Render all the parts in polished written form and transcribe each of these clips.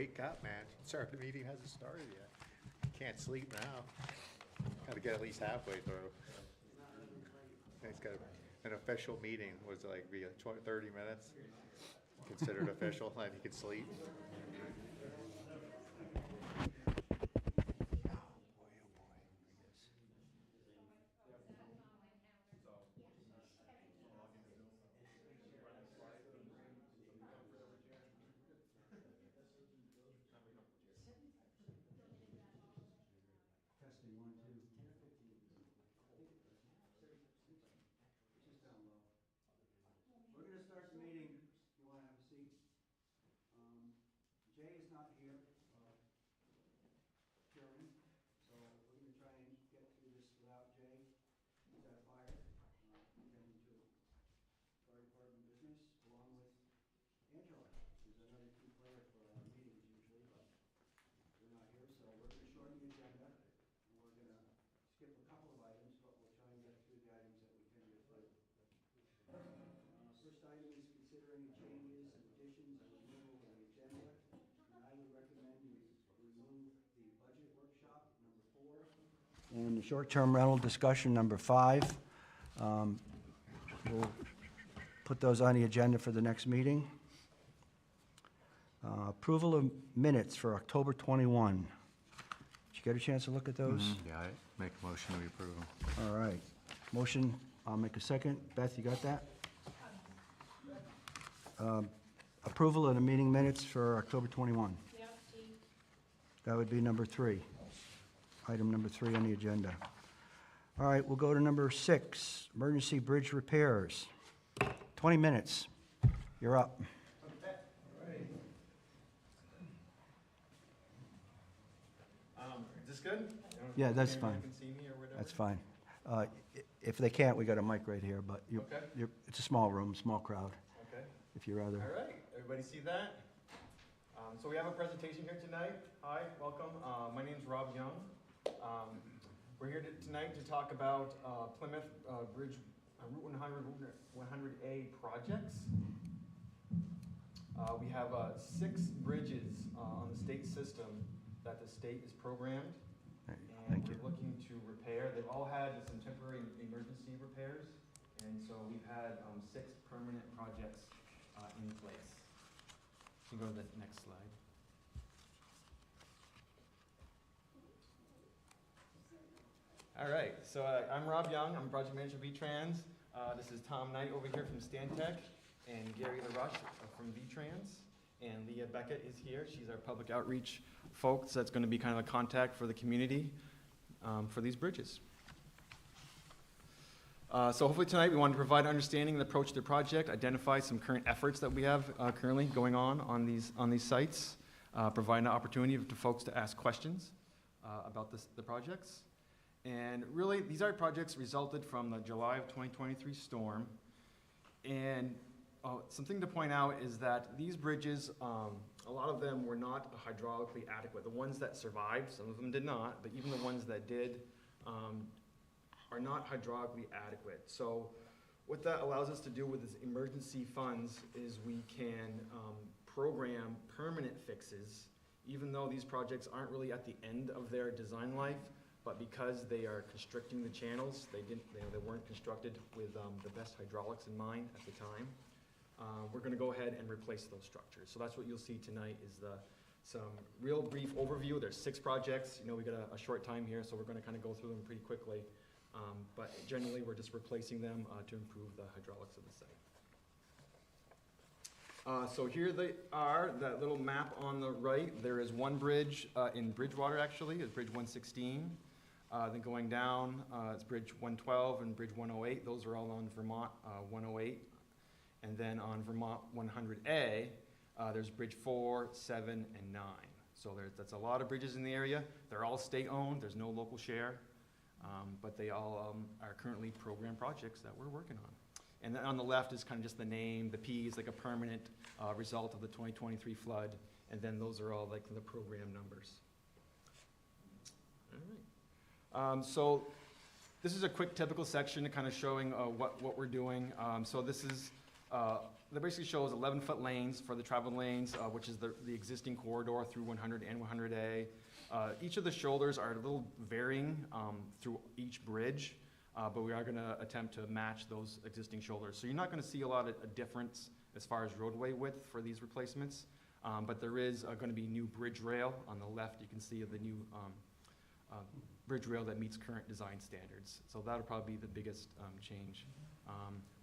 wake up, man. Sorry, the meeting hasn't started yet. Can't sleep now. Gotta get at least halfway through. It's got an official meeting was like be 30 minutes. Considered official, and you can sleep. Testing 1, 2. 10 or 15. Just down low. We're going to start the meeting. If you want to have a seat. Jay is not here, Chairman, so we're going to try and get through this without Jay. He's at fire, attending to fire department business, along with Angela, who's another key player for our meetings usually, but they're not here, so we're going to shorten the agenda. We're going to skip a couple of items, but we'll try and get through the items that we can get through. First item is consider any changes and additions or removal of the agenda. And I would recommend we remove the budget workshop, number 4. And the short-term rental discussion, number 5. We'll put those on the agenda for the next meeting. Approval of minutes for October 21. Did you get a chance to look at those? Yeah, I make a motion to approve them. All right. Motion, I'll make a second. Beth, you got that? Approval of the meeting minutes for October 21. Yep, Chief. That would be number 3. Item number 3 on the agenda. All right, we'll go to number 6, emergency bridge repairs. 20 minutes. You're up. Is this good? Yeah, that's Everyone fine. can see me or whatever? That's fine. If they can't, we got a mic right here, but Okay. it's a small room, small crowd, Okay. if you'd rather. All right. Everybody see that? So we have a presentation here tonight. Hi, welcome. My name's Rob Young. We're here tonight to talk about Plymouth Bridge Route 100A projects. We have 6 bridges on the state system that the state is programmed. And Thank you. we're looking to repair. They've all had some temporary emergency repairs, and so we've had 6 permanent projects in place. You can go to the next slide. All right, so I'm Rob Young. I'm project manager of V-Trans. This is Tom Knight over here from Stantec, and Gary LaRush from V-Trans. And Leah Beckett is here. She's our public outreach folks. That's going to be kind of a contact for the community for these bridges. So hopefully tonight we want to provide understanding and approach to the project, identify some current efforts that we have currently going on these sites, provide an opportunity to folks to ask questions about the projects. And really, these are projects resulted from the July of 2023 storm. And something to point out is that these bridges, a lot of them were not hydraulically adequate. The ones that survived, some of them did not, but even the ones that did are not hydraulically adequate. So what that allows us to do with this emergency funds is we can program permanent fixes, even though these projects aren't really at the end of their design life, but because they are constricting the channels, they weren't constructed with the best hydraulics in mind at the time. We're going to go ahead and replace those structures. So that's what you'll see tonight is some real brief overview. There's 6 projects. You know, we got a short time here, so we're going to kind of go through them pretty quickly. But generally, we're just replacing them to improve the hydraulics of the site. So here they are, that little map on the right. There is one bridge in Bridgewater, actually. It's Bridge 116. Then going down, it's Bridge 112 and Bridge 108. Those are all on Vermont 108. And then on Vermont 100A, there's Bridge 4, 7, and 9. So that's a lot of bridges in the area. They're all state-owned. There's no local share. But they all are currently program projects that we're working on. And then on the left is kind of just the name. The P is like a permanent result of the 2023 flood. And then those are all like the program numbers. All right. So this is a quick typical section kind of showing what we're doing. So this is That basically shows 11-foot lanes for the travel lanes, which is the existing corridor through 100 and 100A. Each of the shoulders are a little varying through each bridge, but we are going to attempt to match those existing shoulders. So you're not going to see a lot of a difference as far as roadway width for these replacements, but there is going to be new bridge rail on the left. You can see the new bridge rail that meets current design standards. So that'll probably be the biggest change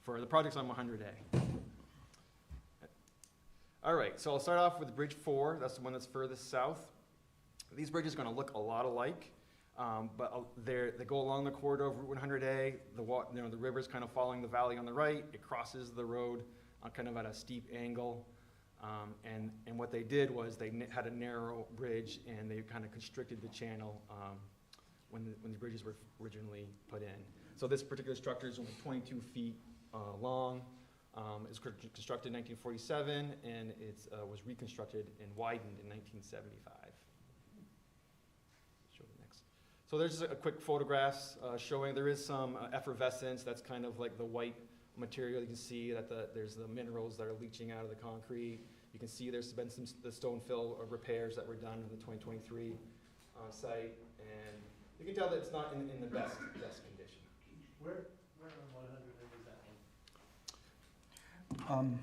for the projects on 100A. All right, so I'll start off with Bridge 4. That's the one that's furthest south. These bridges are going to look a lot alike, but they go along the corridor of Route 100A. The river's kind of following the valley on the right. It crosses the road kind of at a steep angle. And what they did was they had a narrow bridge, and they kind of constricted the channel when the bridges were originally put in. So this particular structure is only 22 feet long. It was constructed in 1947, and it was reconstructed and widened in 1975. Show the next. So there's just a quick photographs showing there is some effervescence. That's kind of like the white material. You can see that there's the minerals that are leaching out of the concrete. You can see there's been the stone fill repairs that were done in the 2023 site, and you can tell that it's not in the best condition. Where on 100 is that one?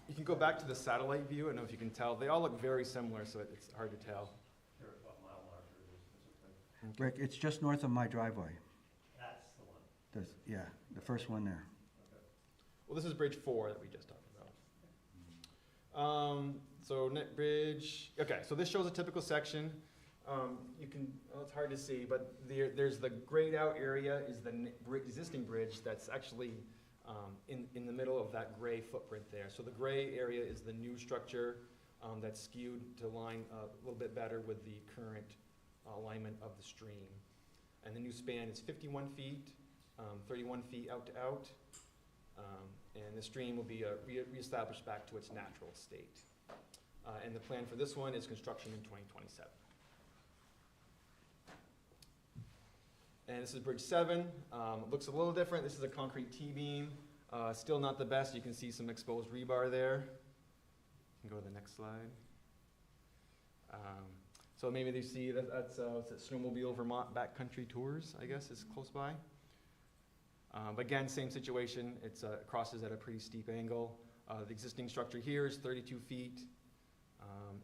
You can go back to the satellite view. I don't know if you can tell. They all look very similar, so it's hard to tell. Sure, what mile marker it is, that's okay. Rick, it's just north of my driveway. That's the one. Yeah, the first one there. Okay. Well, this is Bridge 4 that we just talked about. So net bridge. Okay, so this shows a typical section. You can, well, it's hard to see, but there's the grayed out area is the existing bridge that's actually in the middle of that gray footprint there. So the gray area is the new structure that's skewed to align a little bit better with the current alignment of the stream. And the new span is 51 feet, 31 feet out to out. And the stream will be reestablished back to its natural state. And the plan for this one is construction in 2027. And this is Bridge 7. It looks a little different. This is a concrete T-beam. Still not the best. You can see some exposed rebar there. You can go to the next slide. So maybe they see that's Snowmobile Vermont Backcountry Tours, I guess, is close by. But again, same situation. It crosses at a pretty steep angle. The existing structure here is 32 feet.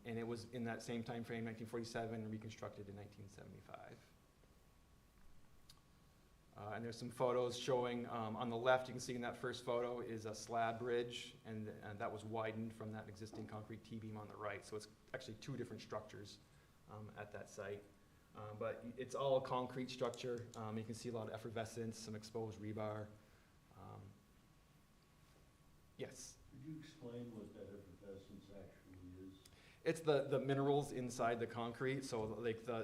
And it was in that same time frame, 1947, reconstructed in 1975. And there's some photos showing, on the left, you can see in that first photo is a slab bridge, and that was widened from that existing concrete T-beam on the right. So it's actually two different structures at that site. But it's all a concrete structure. You can see a lot of effervescence, some exposed rebar. Yes? Could you explain what that effervescence actually is? It's the minerals inside the concrete. So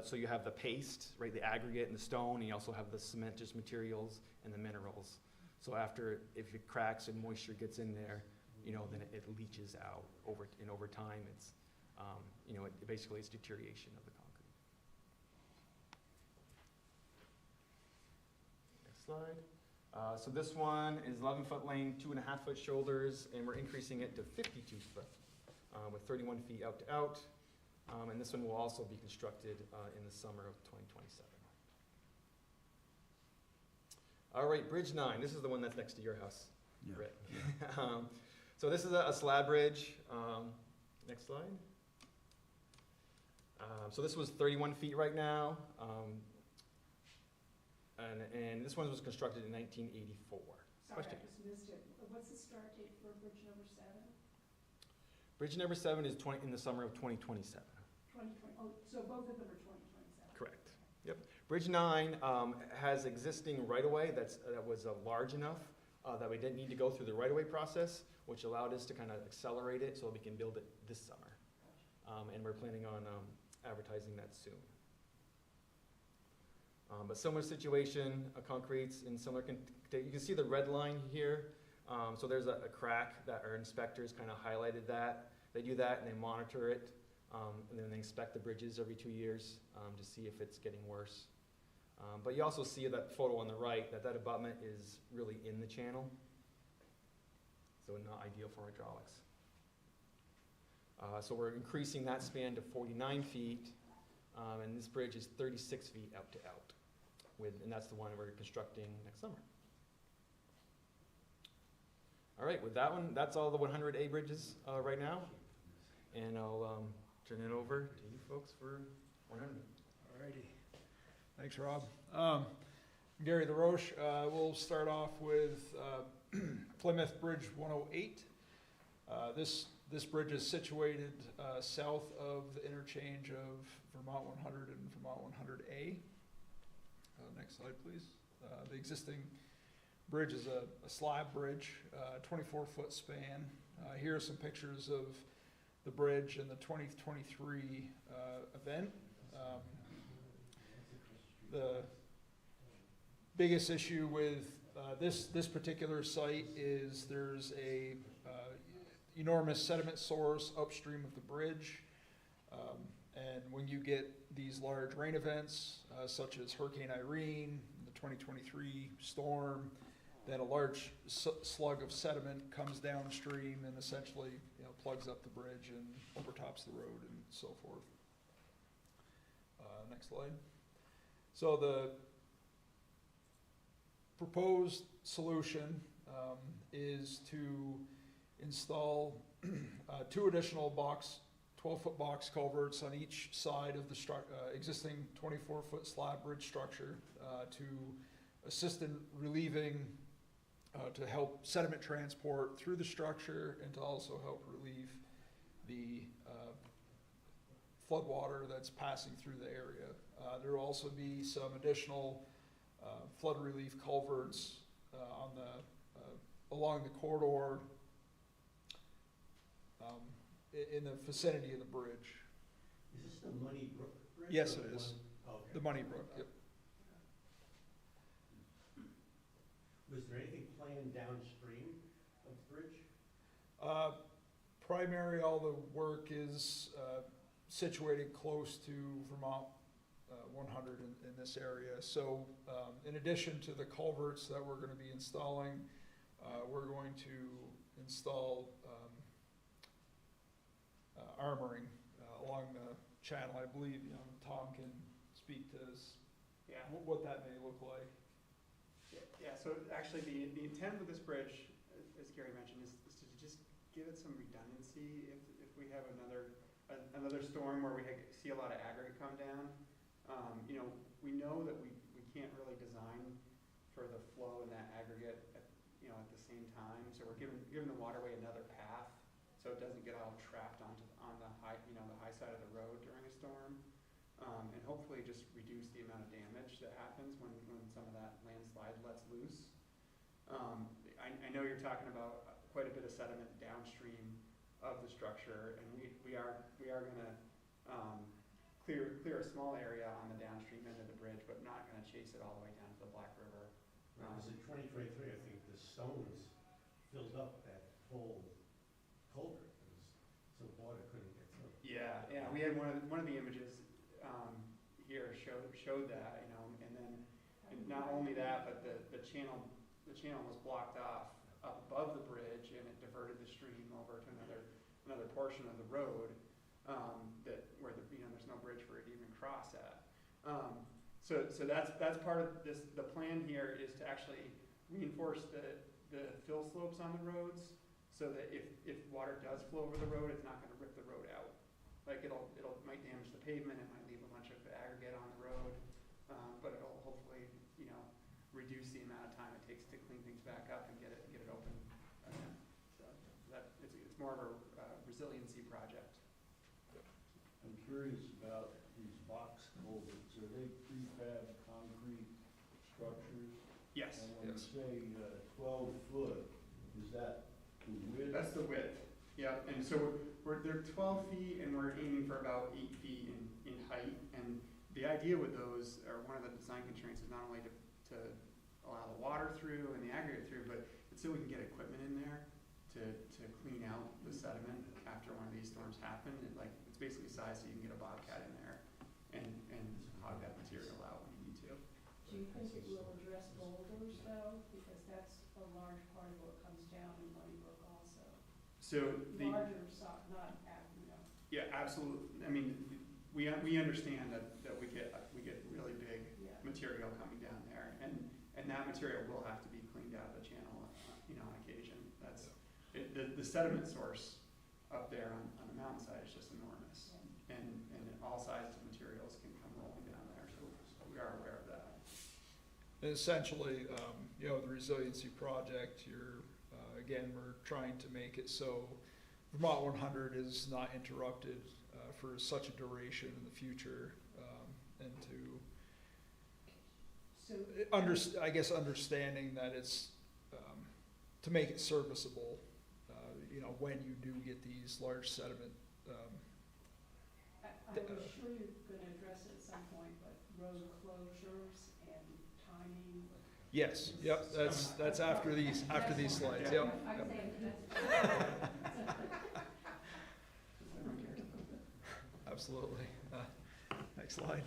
so you have the paste, right, the aggregate and the stone, and you also have the cementous materials and the minerals. So if it cracks and moisture gets in there, then it leaches out over time. It's, it basically it's deterioration of the concrete. Next slide. So this one is 11-foot lane, 2.5-foot shoulders, and we're increasing it to 52 foot. With 31 feet out to out. And this one will also be constructed in the summer of 2027. All right, Bridge 9. This is the one that's next to your house, Yeah. Rick. So this is a slab bridge. Next slide. So this was 31 feet right now. And this one was constructed in 1984. Sorry, Question? I just missed it. What's the start date for bridge number 7? Bridge number 7 is in the summer of 2027. 2020, oh, so both of them are 2027? Correct. Yep. Bridge 9 has existing right-of-way that was large enough that we didn't need to go through the right-of-way process, which allowed us to kind of accelerate it so we can build it this summer. And we're planning on advertising that soon. But similar situation, concrete's in similar, you can see the red line here. So there's a crack that our inspectors kind of highlighted that. They do that and they monitor it, and then they inspect the bridges every 2 years to see if it's getting worse. But you also see that photo on the right, that abutment is really in the channel. so not ideal for hydraulics. So we're increasing that span to 49 feet, and this bridge is 36 feet out to out, and that's the one we're constructing next summer. All right, with that one, that's all the 100A bridges right now, and I'll turn it over to you folks for 100. Alrighty. Thanks, Rob. Gary LaRoche. We'll start off with Plymouth Bridge 108. This bridge is situated south of the interchange of Vermont 100 and Vermont 100A. Next slide, please. The existing bridge is a slab bridge, 24-foot span. Here are some pictures of the bridge in the 2023 event. The biggest issue with this particular site is there's a enormous sediment source upstream of the bridge. And when you get these large rain events, such as Hurricane Irene, the 2023 storm, then a large slug of sediment comes downstream and essentially, plugs up the bridge and overtops the road and so forth. Next slide. So the proposed solution is to install 2 additional 12-foot box culverts on each side of the existing 24-foot slab bridge structure to assist in relieving, to help sediment transport through the structure and to also help relieve the flood water that's passing through the area. There will also be some additional flood relief culverts along the corridor in the vicinity of the bridge. Is this the Muddy Brook Bridge? Yes, or it the is. one- okay. The Money Brook, yep. Was there anything planned downstream of the bridge? All the work is situated close to Vermont 100 in this area. So in addition to the culverts that we're going to be installing, we're going to install armoring along the channel. I believe Tom can speak to this, Yeah. what that may look like. Yeah, so actually the intent with this bridge, as Gary mentioned, is to just give it some redundancy if we have another storm where we see a lot of aggregate come down. We know that we can't really design for the flow in that aggregate at the same time. So we're giving the waterway another path so it doesn't get all trapped on the high side of the road during a storm. And hopefully just reduce the amount of damage that happens when some of that landslide lets loose. I know you're talking about quite a bit of sediment downstream of the structure, and we are going to clear a small area on the downstream end of the bridge, but not going to chase it all the way down to the Black River. Because in 2023, I think the stones filled up that whole culvert, so water couldn't get through. Yeah, we had one of the images here showed that, and then not only that, but the channel was blocked off up above the bridge, and it diverted the stream over to another portion of the road where there's no bridge for it to even cross at. So that's part of this. The plan here is to actually reinforce the fill slopes on the roads, so that if water does flow over the road, it's not going to rip the road out. Like it might damage the pavement, it might leave a bunch of aggregate on the road, but it'll hopefully reduce the amount of time it takes to clean things back up and get it open again. So it's more of a resiliency project. I'm curious about these box culverts. Are they prefab concrete structures? Yes. And when you Yes. say 12 foot, is that the width? That's the width. Yeah, and so they're 12 feet, and we're aiming for about 8 feet in height. And the idea with those, or one of the design constraints, is not only to allow the water through and the aggregate through, but it's so we can get equipment in there to clean out the sediment after one of these storms happen. It's basically sized so you can get a bobcat in there and hog that material out when you need to. Do you think it will address boulders though? Because that's a large part of what comes down in Muddy Brook also. So the, larger, not, you know. yeah, absolutely. I mean, we understand that we get really big Yeah. material coming down there, and that material will have to be cleaned out of the channel, on occasion. That's, the sediment source up there on the mountainside is just enormous. And all sizes of materials can come rolling down there, so we are aware of that. And essentially, the resiliency project, again, we're trying to make it so Vermont 100 is not interrupted for such a duration in the future, and So. I guess understanding that it's, to make it serviceable, when you do get these large sediment, I was sure you're gonna address it at some point, but road closures and timing. yes, yep, that's after these slides, yep. I yep. think Absolutely. Next slide.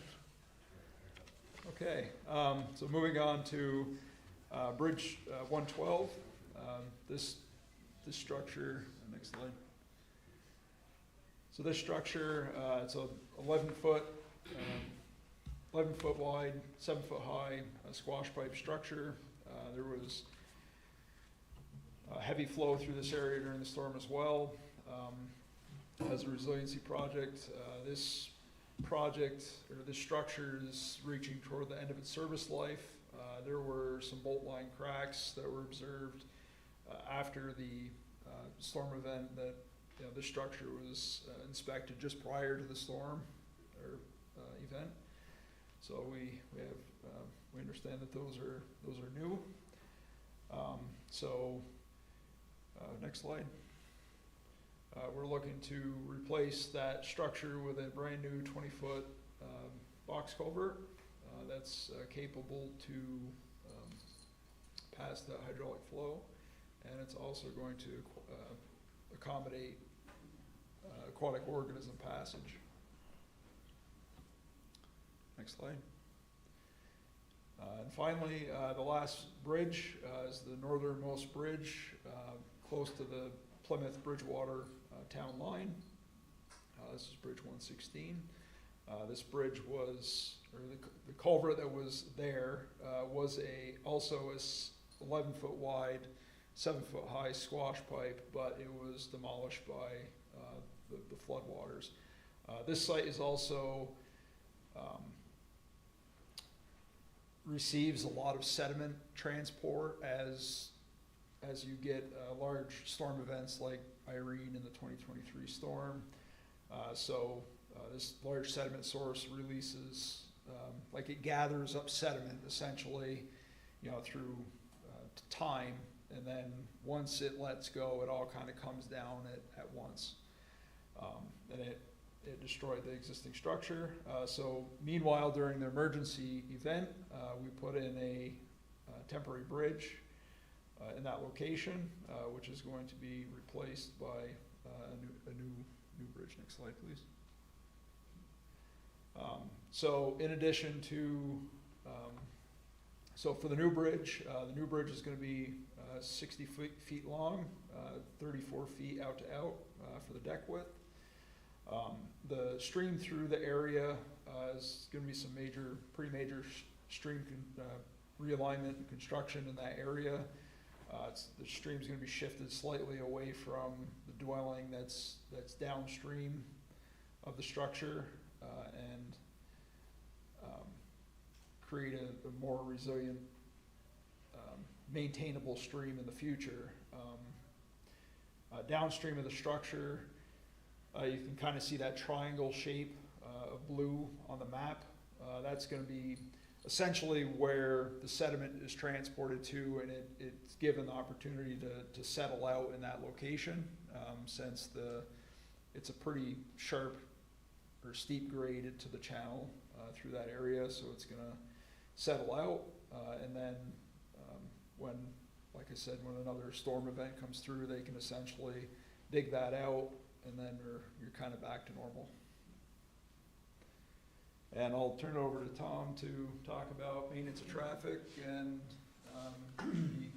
Okay, so moving on to Bridge 112. This structure, next slide. So this structure, it's a 11-foot wide, 7-foot high squash pipe structure. There was heavy flow through this area during the storm as well. As a resiliency project, this structure is reaching toward the end of its service life. There were some bolt line cracks that were observed after the storm event. That the structure was inspected just prior to the storm or event. So we understand that those are new. Next slide. We're looking to replace that structure with a brand new 20-foot box culvert that's capable to pass the hydraulic flow, and it's also going to accommodate aquatic organism passage. Next slide. And finally, the last bridge is the northernmost bridge close to the Plymouth Bridgewater town line. This is Bridge 116. This bridge was, or the culvert that was there was also a 11-foot wide, 7-foot high squash pipe, but it was demolished by the floodwaters. This site is also receives a lot of sediment transport as you get large storm events like Irene in the 2023 storm. This large sediment source releases, it gathers up sediment essentially, through time, and then once it lets go, it all kind of comes down at once. And it destroyed the existing structure. So meanwhile, during the emergency event, we put in a temporary bridge in that location, which is going to be replaced by a new bridge. Next slide, please. So in addition to, for the new bridge is going to be 60 feet long, 34 feet out to out for the deck width. The stream through the area is going to be some pretty major stream realignment and construction in that area. The stream's going to be shifted slightly away from the dwelling that's downstream of the structure, and create a more resilient, maintainable stream in the future. Downstream of the structure, you can kind of see that triangle shape of blue on the map. That's going to be essentially where the sediment is transported to, and it's given the opportunity to settle out in that location, since it's a pretty sharp or steep grade into the channel through that area, so it's going to settle out, and then when, like I said, when another storm event comes through, they can essentially dig that out, and then you're kind of back to normal. And I'll turn it over to Tom to talk about maintenance of traffic and the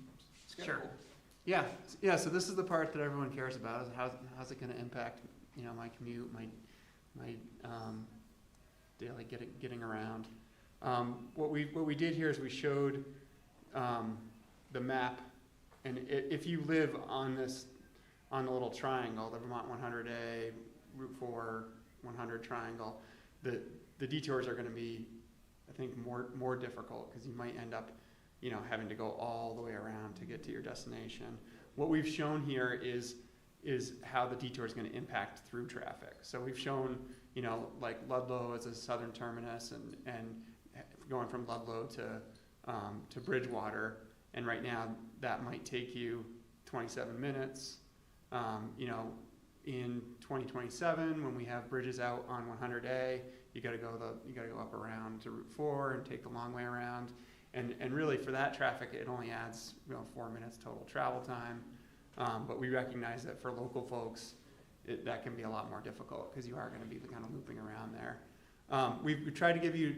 schedule. Sure. Yeah, so this is the part that everyone cares about, is how's it gonna impact, you know, my commute, my daily getting around. What we did here is we showed, the map, and if you live on the little triangle, the Vermont 100A, Route 4, 100 triangle, the detours are gonna be, I think, more difficult, because you might end up, you know, having to go all the way around to get to your destination. What we've shown here is how the detour is gonna impact through traffic. So we've shown, you know, like Ludlow as a southern terminus, and going from Ludlow to Bridgewater, and right now that might take you 27 minutes. You know, in 2027, when we have bridges out on 100A, you gotta go up around to Route 4 and take the long way around. And really for that traffic, it only adds, you know, 4 minutes total travel time. But we recognize that for local folks, that can be a lot more difficult, because you are gonna be kind of looping around there. We tried to give you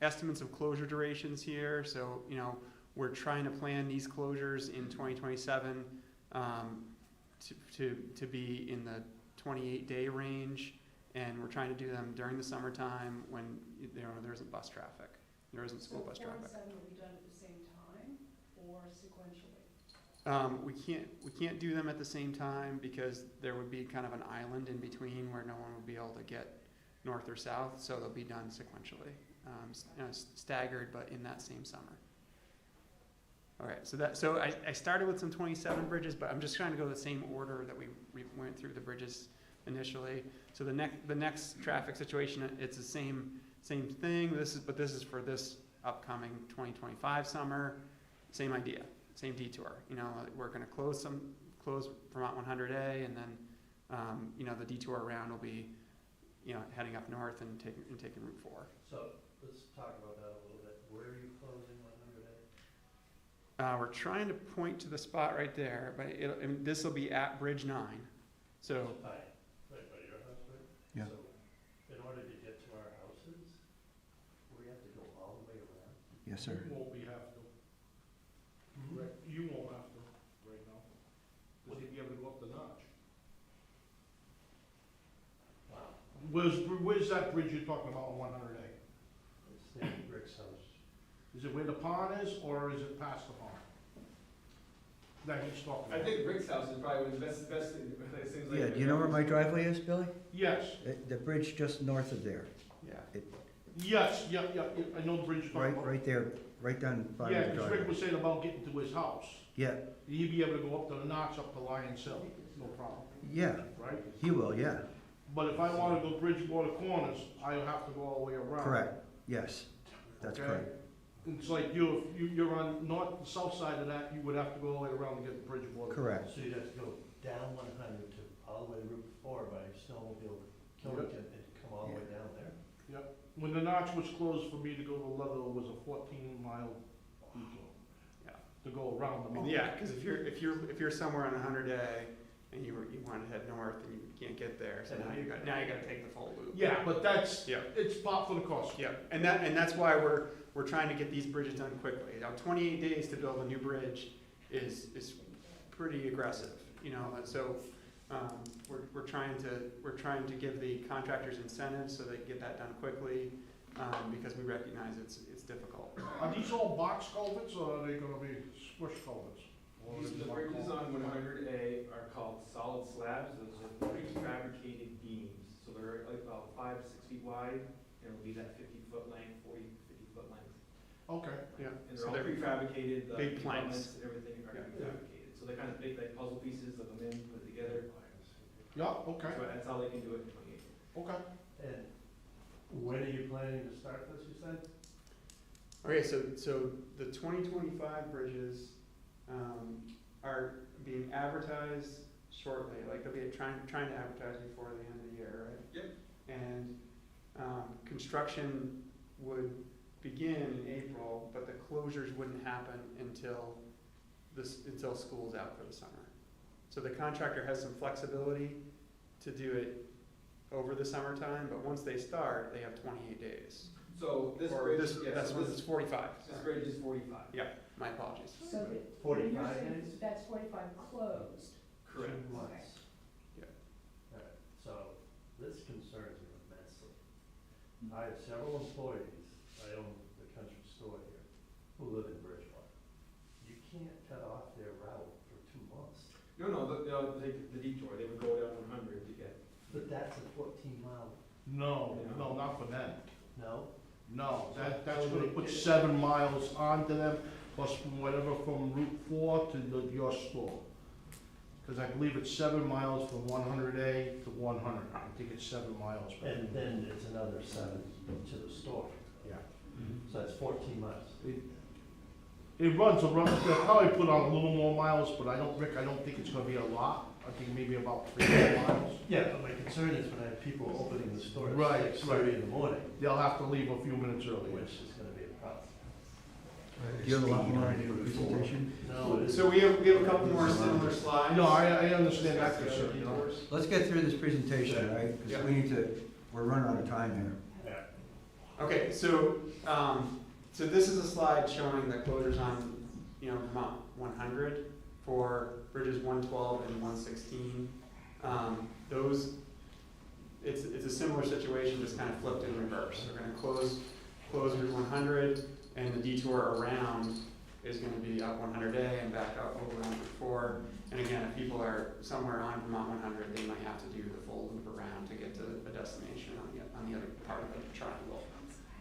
estimates of closure durations here. So, you know, we're trying to plan these closures in 2027 to be in the 28-day range, and we're trying to do them during the summertime when, you know, there isn't bus traffic. There isn't school bus traffic. So 4 and 7 will be done at the same time or sequentially? We can't do them at the same time, because there would be kind of an island in between where no one would be able to get north or south, so they'll be done sequentially, you know, staggered, but in that same summer. All right, so I started with some 27 bridges, but I'm just trying to go the same order that we went through the bridges initially. So the next traffic situation, it's the same thing. This is for this upcoming 2025 summer. Same idea, same detour. You know, we're going to close Vermont 100A, and then you know, the detour around will be, you know, heading up north and taking Route 4. So let's talk about that a little bit. Where are you closing 100A? We're trying to point to the spot right there, but this will be at Bridge 9. So Right by your house, right? Yeah. So in order to get to our houses, we have to go all the way around? Yes, sir. You won't have to. Right, you won't have to right now, because you'd be able to go up the notch. Wow. Where's that bridge you're talking about on 100A? It's near Rick's house. Is it where the pond is, or is it past the pond? That he's talking I about? think Rick's house is probably the best thing, it seems like. Yeah, do you know where my driveway is, Billy? Yes, The bridge just north of there, yeah. yes, yeah, I know the bridge you're talking about. right there, right down by Yeah, the because Rick driveway. was saying about getting to his house. Yeah, He'd be able to go up to the notch, up to Lion's Hill, no problem, yeah, right? he will, yeah, But if I wanna go Bridgewater Corners, I'll have to go all the way around. correct, yes, that's Okay. correct. It's like you're on the south side of that, you would have to go all the way around to get to Bridgewater. Correct, So you'd have to go down 100 to all the way to Route 4 by snowmobile, Killington, and come all the way down there? When the notch was closed for me to go to Ludlow, it was a 14-mile detour. Yeah. To go around the mountain. Yeah, because if you're somewhere on 100A and you want to head north and you can't get there, so now you got to take the full loop. Yeah, but that's, Yeah. it's part for the cost. Yeah, and that's why we're trying to get these bridges done quickly. Now, 28 days to build a new bridge is pretty aggressive, you know. And so we're trying to give the contractors incentives so they can get that done quickly, because we recognize it's difficult. Are these all box culverts, or are they gonna be squish culverts? Or The is it bridges all- on 100A are called solid slabs. Those are prefabricated beams. So they're like about 5 to 6 feet wide, and it'll be that 50-foot length, 50-foot length. Okay, Yeah, And so they're all they're prefabricated, the big planks. elements and everything are prefabricated. So they're kind of big, like puzzle pieces, of them in, put it together. yeah, okay, So that's how they can do it in 28 days. okay. And when are you planning to start this, you said? Okay, so the 2025 bridges are being advertised shortly. Like they'll be trying to advertise before the end of the year, right? Yep. And construction would begin in April, but the closures wouldn't happen until school's out for the summer. So the contractor has some flexibility to do it over the summertime, but once they start, they have 28 days. So this Or bridge, this, yeah, that's so when this it's 45. bridge is 45. My apologies. So 45 You're saying days? that's 45 closed. Correct. 2 months. Yeah. Alright, so this concerns me immensely. I have several employees, I own the country store here, who live in Bridgewater. You can't cut off their route for 2 months. No, they'll take the detour, they would go down 100 to get. But that's a 14-mile, No, no, not for them. no? No, that's gonna put 7 miles onto them, plus whatever from Route 4 to your store. Cause I believe it's 7 miles from 100A to 100. I think it's 7 miles. And then it's another 7 to the store. Yeah. So that's 14 miles. It runs around, they'll probably put on a little more miles, but I don't think it's gonna be a lot. I think maybe about 3 miles. Yeah, but my concern is when I have people opening the store Right, at 6:30 in the morning, They'll have to leave a few minutes early. which is gonna be a problem. Do you have a lot more on your presentation? No, it is. So we have a couple more similar slides. No, I understand that concern, you know. Let's get through this presentation, all right? Yeah. Because we need to, we're running out of time here. Yeah. Okay, so, so this is a slide showing the closures on, Vermont 100 for bridges 112 and 116. It's a similar situation, just kind of flipped in reverse. We're gonna close Route 100, and the detour around is gonna be up 100A and back up over on Route 4. And again, if people are somewhere on Vermont 100, they might have to do the full loop around to get to a destination on the other part of the triangle.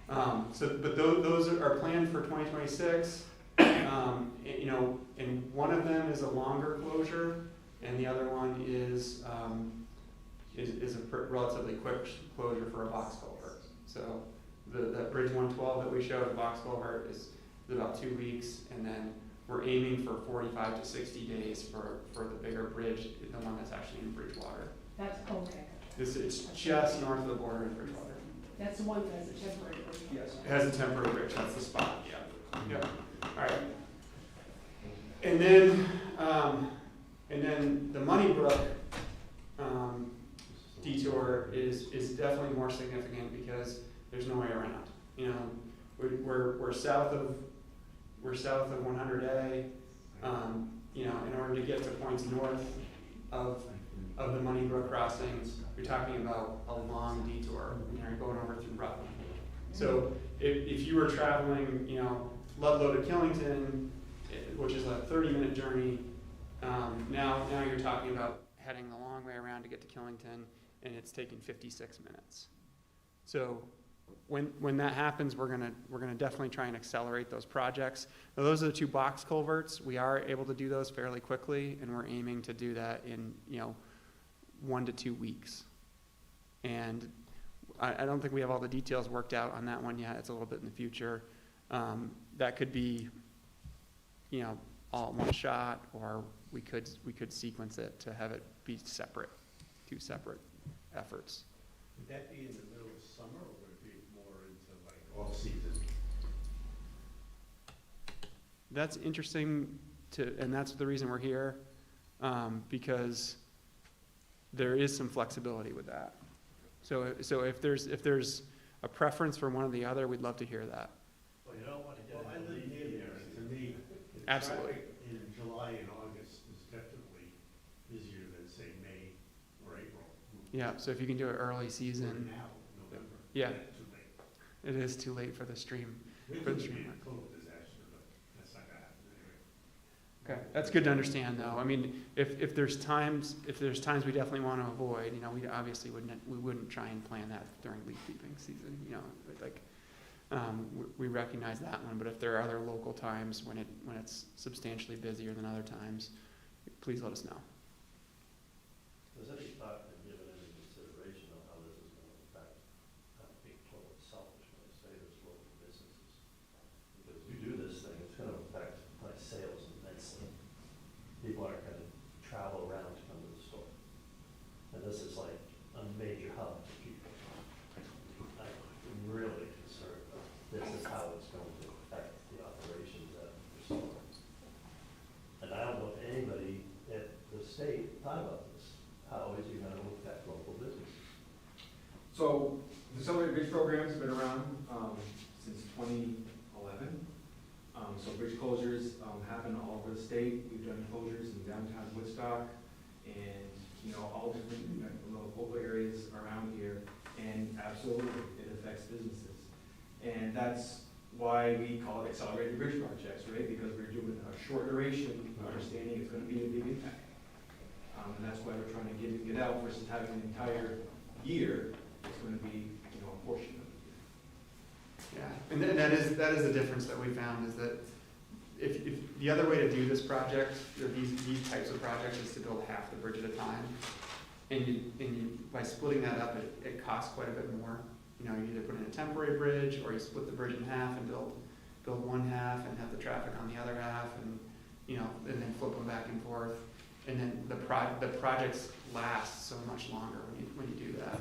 But those are planned for 2026. And one of them is a longer closure, and the other one is a relatively quick closure for a box culvert. So the Bridge 112 that we showed, a box culvert, is about 2 weeks, and then we're aiming for 45 to 60 days for the bigger bridge, the one that's actually in Bridgewater. That's okay. It's just north of the border in Bridgewater. That's the one that has a temporary bridge. Yes. It has a temporary bridge, that's the spot, yeah. Yeah, all right. And then the Moneybrook detour is definitely more significant because there's no way around. We're south of 100A. In order to get to points north of the Moneybrook crossings, you're talking about a long detour. You're going over through Rutland. So if you were traveling, Ludlow to Killington, which is a 30-minute journey, now you're talking about heading the long way around to get to Killington, and it's taking 56 minutes. So when that happens, we're gonna definitely try and accelerate those projects. Now, those are the 2 box culverts. We are able to do those fairly quickly, and we're aiming to do that in 1 to 2 weeks. And I don't think we have all the details worked out on that one yet. It's a little bit in the future. That could be, all at one shot, or we could sequence it to have it be separate, 2 separate efforts. Would that be in the middle of summer, or would it be more into like off-season? That's interesting and that's the reason we're here, because there is some flexibility with that. So if there's a preference for one or the other, we'd love to hear that. Well, you don't want to get it. I live near there, and to me, the Absolutely. traffic in July and August is definitely busier than, say, May or April. Yeah, so if you can do it early Or season, now, November. Yeah. Too late. it is too late for the stream. Winter For the would be stream. a total disaster, but that's not gonna happen anyway. Okay, that's good to understand, though. I mean, if there's times we definitely want to avoid, we obviously wouldn't try and plan that during leaf peeping season, we recognize that one, but if there are other local times when it's substantially busier than other times, please let us know. Has any thought been given any consideration of how this is gonna affect, I'm being totally selfish when I say this, local businesses? Because if you do this thing, it's gonna affect my sales immensely. People aren't gonna travel around to come to the store. And this is like a major hub for people. I'm really concerned that this is how it's going to affect the operations at the store. And I don't know if anybody at the state thought about this. How is it gonna affect local businesses? So the Accelerated Bridge program's been around since 2011. So bridge closures happen all over the state. We've done closures in downtown Woodstock and, you know, all different local areas around here. And absolutely, it affects businesses. And that's why we call it accelerated bridge projects, right? Because we're doing a short duration, understanding it's gonna be a big impact. And that's why we're trying to get out versus having an entire year. It's gonna be, you know, a portion of it. Yeah, and that is the difference that we found, is that if the other way to do this project, or these types of projects, is to build half the bridge at a time. And you by splitting that up, it costs quite a bit more. You know, you either put in a temporary bridge, or you split the bridge in half and build one half and have the traffic on the other half, and, you know, and then flip them back and forth. And then the projects last so much longer when you do that.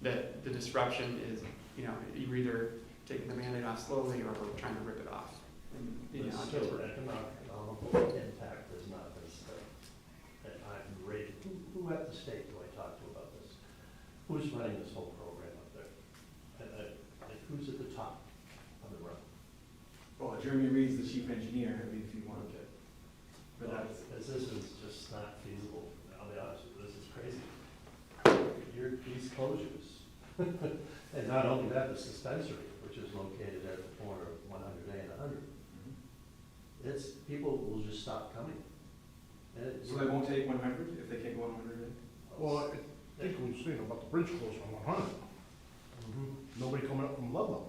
That the disruption is, you know, you're either taking the Band-Aid off slowly, or we're trying to rip it off. And, you know, But still, economic impact has not been set. And I'm ready, who at the state do I talk to about this? Who's running this whole program up there? And who's at the top of the run? Well, Jeremy Reed's the chief engineer, I mean, if you want to. But that's, As this is just not feasible, I'll be honest with you, this is crazy. These closures, and not only that, the dispensary, which is located at the corner of 100A and 100, people will just stop coming. And so they won't take 100 if they can't go on 100? Well, I think we were saying about the bridge closure on 100. Nobody coming up from Ludlow.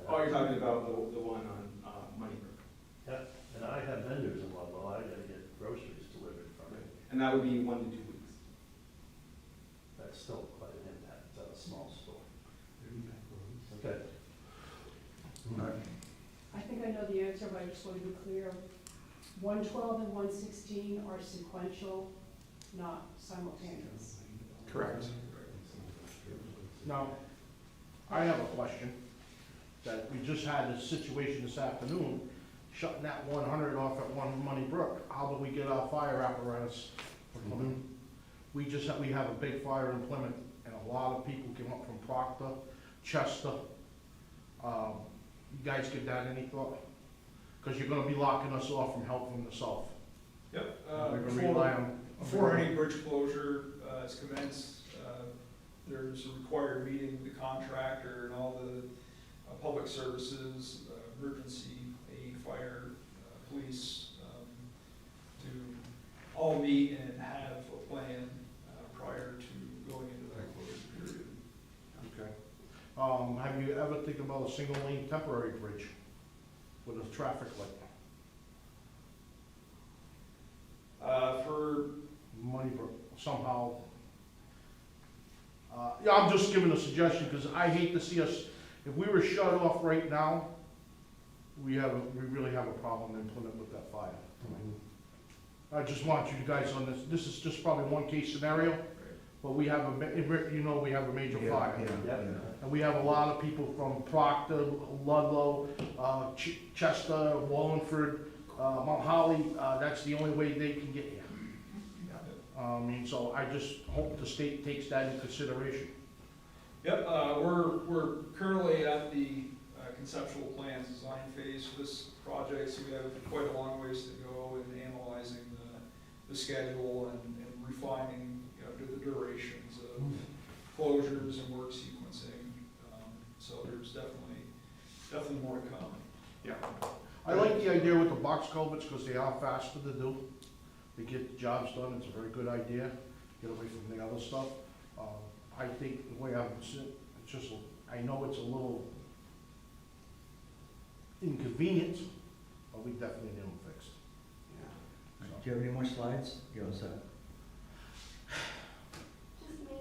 Oh, you're talking about the one on Moneybrook. Yeah, and I have vendors in Ludlow, I gotta get groceries delivered from it. And that would be 1 to 2 weeks. That's still quite an impact, it's a small store. Okay. I think I know the answer, but I just want to be clear. 112 and 116 are sequential, not simultaneous. correct. Now, I have a question, that we just had this situation this afternoon, shutting that 100 off at Moneybrook. How do we get our fire apparatus from Plymouth? We have a big fire in Plymouth, and a lot of people came up from Proctor, Chester. You guys give that any thought? Because you're gonna be locking us off from help from the south. Yep, We're gonna rely on. before any bridge closure is commenced, there's a required meeting with the contractor and all the public services, emergency aid, fire, police, to all meet and have a plan prior to going into that closure period. Okay. Have you ever think about a single lane temporary bridge with a traffic light? For Moneybrook, somehow. Yeah, I'm just giving a suggestion, because I hate to see us, if we were shut off right now, we really have a problem in Plymouth with that fire. I just want you guys on this is just probably one case scenario, but we have we have a major fire. And we have a lot of people from Proctor, Ludlow, Chester, Wallingford, Mount Holly, that's the only way they can get here. So I just hope the state takes that into consideration. Yep, we're currently at the conceptual plans design phase for this project, so we have quite a long ways to go in analyzing the schedule and refining, the durations of closures and work sequencing. So there's definitely more to come. Yeah. I like the idea with the box culverts, because they are faster to do. They get the jobs done, it's a very good idea, get away from the other stuff. I think the way I'm sitting, it's just, I know it's a little inconvenient, but we definitely need them fixed. Yeah. Do you have any more slides? You're all set. Just me.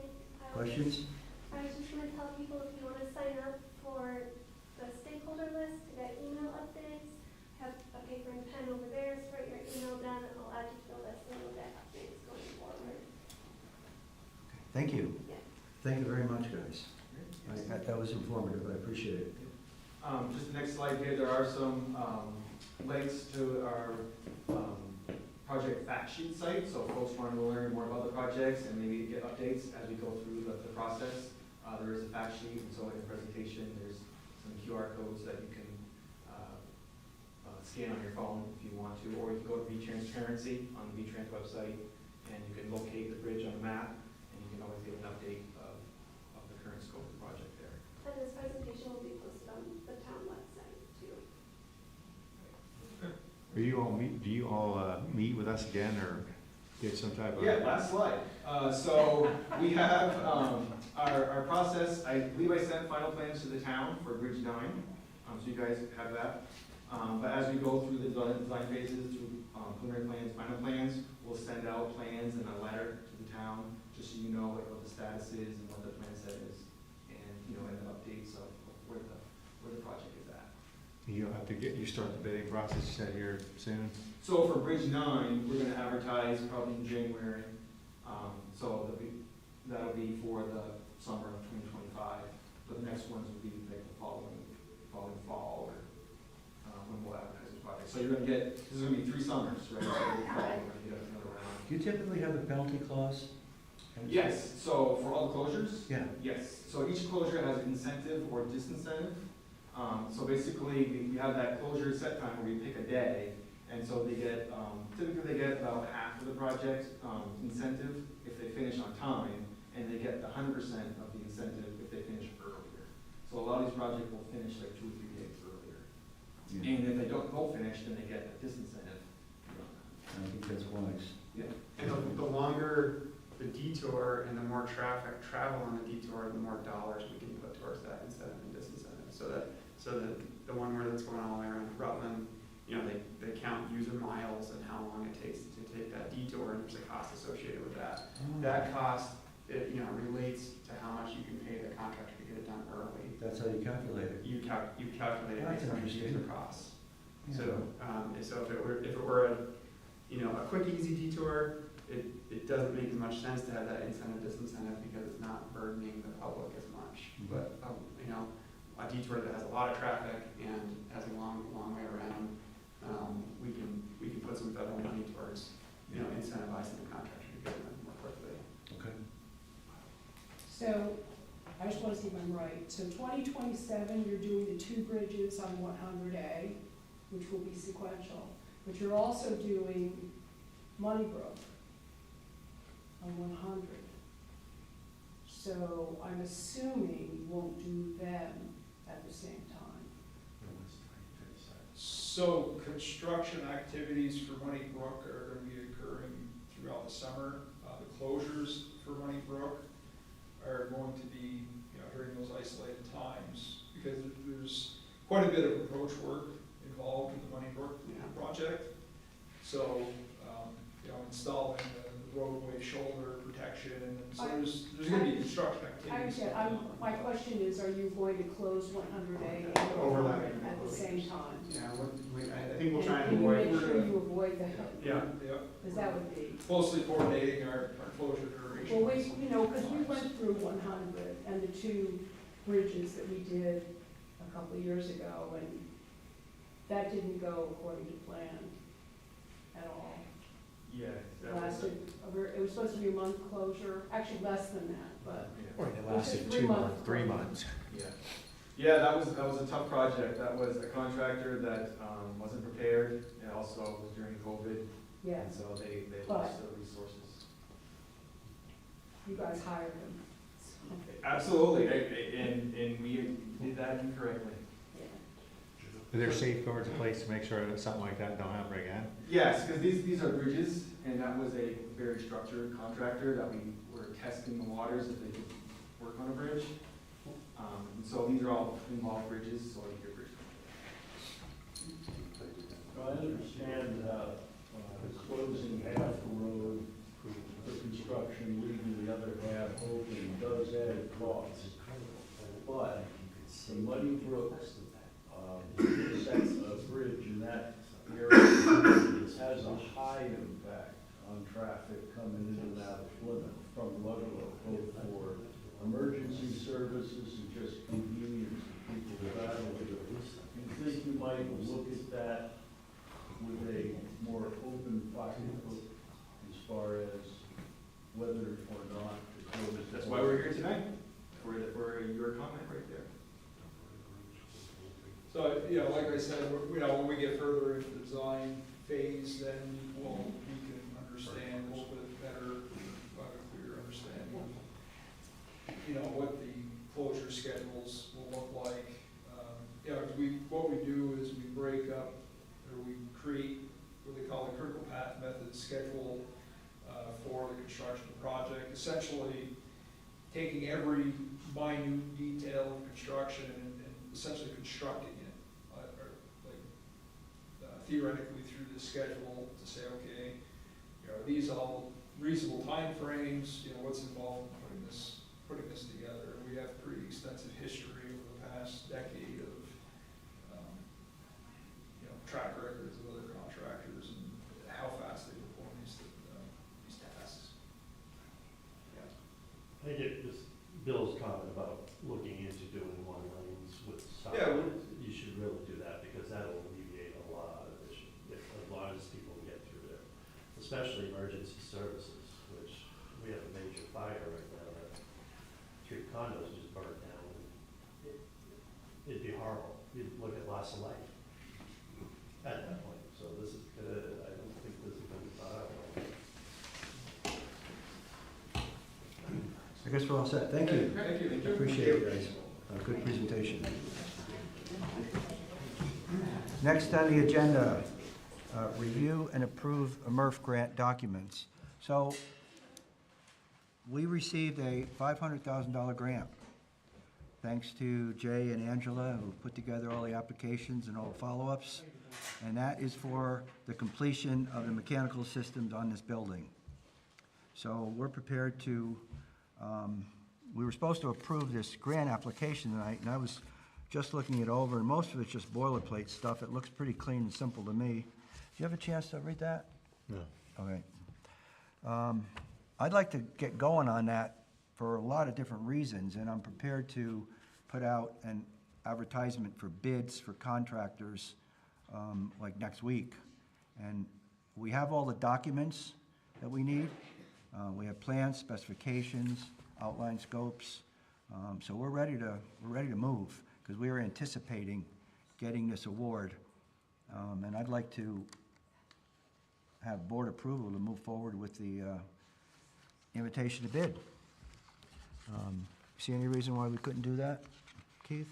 Questions? I was just gonna tell people, if you wanna sign up for the stakeholder list to get email updates, have a paper and pen over there, so write your email down, and I'll add you to the list, and you'll get updates going forward. Thank you. Yeah. Thank you very much, guys. That was informative, I appreciate it. Just the next slide here, there are some links to our project fact sheet site, so if folks want to learn more about the projects and maybe get updates as we go through the process. There is a fact sheet, and so in the presentation, there's some QR codes that you can scan on your phone if you want to, or you can go to V-Transparency on the V-Trans website, and you can locate the bridge on a map, and you can always get an update of the current scope of the project there. And this presentation will be posted on the town website too. Do you all meet with us again, or get some type of? Yeah, last slide. So we have our process, I believe I sent final plans to the town for Bridge 9, so you guys have that. But as we go through the design phases, through preliminary plans, final plans, we'll send out plans and a letter to the town, just so you know what the status is and what the plan set is, and, you know, and the updates of where the project is at. You'll have to you start the bidding process, you said here soon? So for Bridge 9, we're gonna advertise probably in January, so that'll be for the summer of 2025. But the next ones will be like the following fall, or when we'll advertise the project. So you're gonna get, this is gonna be 3 summers, right? So we're probably gonna get another round. Do you typically have a penalty clause? Yes, so for all the closures? Yeah. Yes, so each closure has an incentive or disincentive. So basically, we have that closure set time where we pick a day, and so they get, typically they get about half of the project incentive if they finish on time, and they get the 100% of the incentive if they finish earlier. So a lot of these projects will finish like 2 or 3 days earlier. And if they don't finish, then they get a disincentive. I think that's wise. Yeah. And the longer the detour and the more traffic travel on the detour, the more dollars we can put towards that incentive and disincentive. So that the one where that's going all the way around Rutland, you know, they count user miles and how long it takes to take that detour, and there's a cost associated with that. That cost, you know, relates to how much you can pay the contractor to get it done early. That's how you calculate it. You calculate it That's based on the interesting. user costs. Yeah. So if it were a, you know, a quick, easy detour, it doesn't make as much sense to have that incentive, disincentive, because it's not burdening the public as much. But, you know, a detour that has a lot of traffic and has a long way around, we can put some federal money towards, you know, incentivizing the contractor to get it done more quickly. Okay. So, I just wanna see if I'm right, so 2027, you're doing the 2 bridges on 100A, which will be sequential, but you're also doing Moneybrook on 100. So, I'm assuming you won't do them at the same time. So construction activities for Moneybrook are gonna be occurring throughout the summer. The closures for Moneybrook are going to be, you know, during those isolated times, because there's quite a bit of approach work involved in the Moneybrook project. So, you know, installing the roadway shoulder protection, and so there's gonna be construction I activities. understand, my question is, are you going to close 100A and Overlapping. 100 at the same time? Yeah, I think we'll try and And you avoid. make sure you avoid that, Yeah. Yeah, because that would be. closely coordinating our closure duration. Well, you know, because we went through 100 and the 2 bridges that we did a couple of years ago, and that didn't go according to plan at all. Yeah. It was supposed to be a month closure, actually less than that, but Or it was lasted it 2 3 months, months? 3 months. Yeah. Yeah, that was a tough project. That was a contractor that wasn't prepared, and also was during COVID, yeah, and so they But- lost their resources. you guys hired them. So, Absolutely, and we did that incorrectly. yeah. Are there safeguards in place to make sure that something like that don't happen again? Yes, because these are bridges, and that was a very structured contractor that we were testing the waters if they could work on a bridge. And so these are all involved bridges, so your bridge. I understand closing half the road for construction, leaving the other half open does add costs. But the Moneybrook bridge in that area has a high impact on traffic coming in and out of Plymouth from Ludlow, both for emergency services and just convenience to people traveling. Do you think you might look at that with a more open pocketbook as far as whether or not to close? That's why we're here tonight, for your comment right there. So But, you know, like I said, you know, when we get further into the design phase, then we can understand a little bit better, a clearer understanding of, you know, what the closure schedules will look like. You know, 'cause what we do is we break up, or we create what they call a critical path method schedule for the construction of the project, essentially taking every minute detail of construction and essentially constructing it, theoretically through the schedule to say, okay, you know, are these all reasonable timeframes, you know, what's involved in putting this together. We have pretty extensive history over the past decade of, you know, track records of other contractors and how fast they perform these tasks. Yeah. I get this Bill's comment about looking into doing one lanes with stop Yeah, lanes. You should really do that because that'll alleviate a lot of issues, if as long as people get through there. Especially emergency services, which we have a major fire right now that 3 condos just burned down. It'd be horrible. You'd look at loss of life at that point. So this is good. I don't think this is gonna be thought out. I guess we're all set. Thank you. Thank you. Thank you. Appreciate it, guys. A good presentation. Next on the agenda, review and approve a MRF grant documents. So we received a $500,000 grant, thanks to Jay and Angela, who put together all the applications and all the follow-ups. And that is for the completion of the mechanical systems on this building. So we're prepared to, we were supposed to approve this grant application tonight, and I was just looking it over, and most of it's just boilerplate stuff. It looks pretty clean and simple to me. Do you have a chance to read that? No. Okay. I'd like to get going on that for a lot of different reasons, and I'm prepared to put out an advertisement for bids for contractors, like next week. And we have all the documents that we need. We have plans, specifications, outline scopes. So we're ready to move, because we are anticipating getting this award. And I'd like to have board approval to move forward with the invitation to bid. See any reason why we couldn't do that, Keith?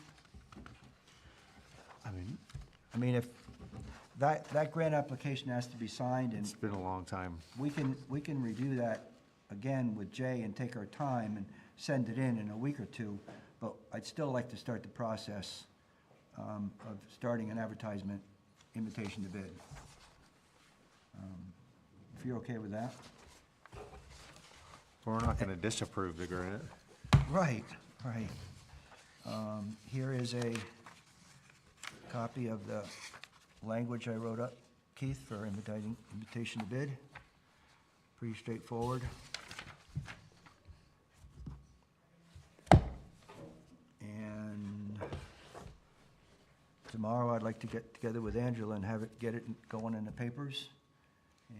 I mean, if that grant application has to be signed, and it's been a long time. we can review that again with Jay and take our time and send it in a week or two, but I'd still like to start the process of starting an advertisement, invitation to bid. If you're okay with that? We're not gonna disapprove the grant. Right, right. Here is a copy of the language I wrote up, Keith, for invitation to bid. Pretty straightforward. And tomorrow I'd like to get together with Angela and get it going in the papers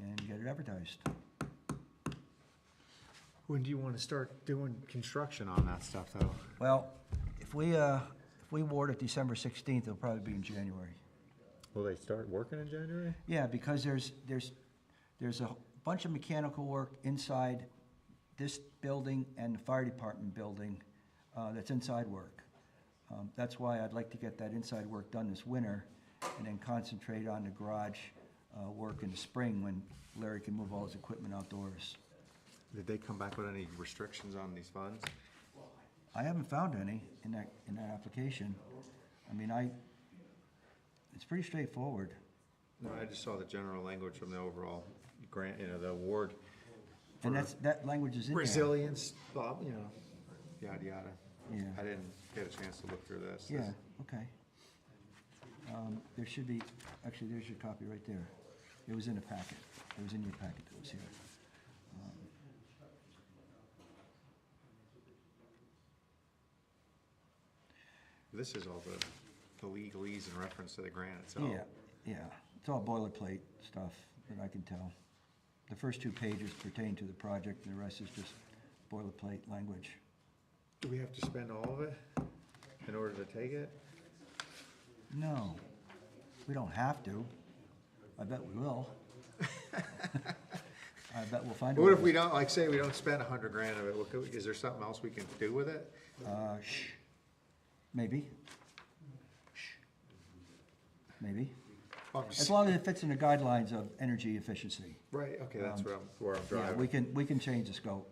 and get it advertised. When do you wanna start doing construction on that stuff, though? Well, if we award it December 16th, it'll probably be in January. Will they start working in January? Yeah, because there's a bunch of mechanical work inside this building and the fire department building that's inside work. That's why I'd like to get that inside work done this winter and then concentrate on the garage work in the spring when Larry can move all his equipment outdoors. Did they come back with any restrictions on these funds? I haven't found any in that application. I mean, it's pretty straightforward. No, I just saw the general language from the overall grant, the award. And for that language is in there. Resilience, blah, yada, yada. Yeah. I didn't get a chance to look through this. Yeah, okay. There should be, actually, there's your copy right there. It was in the packet. It was in your packet that was here. This is all the legalese in reference to the grant itself. Yeah, it's all boilerplate stuff that I can tell. The first 2 pages pertain to the project, and the rest is just boilerplate language. Do we have to spend all of it in order to take it? No, we don't have to. I bet we will. I bet we'll find a What way. if we don't, like, say we don't spend $100,000 of it, is there something else we can do with it? Maybe. Maybe. Oh, As long as it fits in the guidelines of energy efficiency. Right, okay, that's where I'm Yeah, driving. we can change the scope.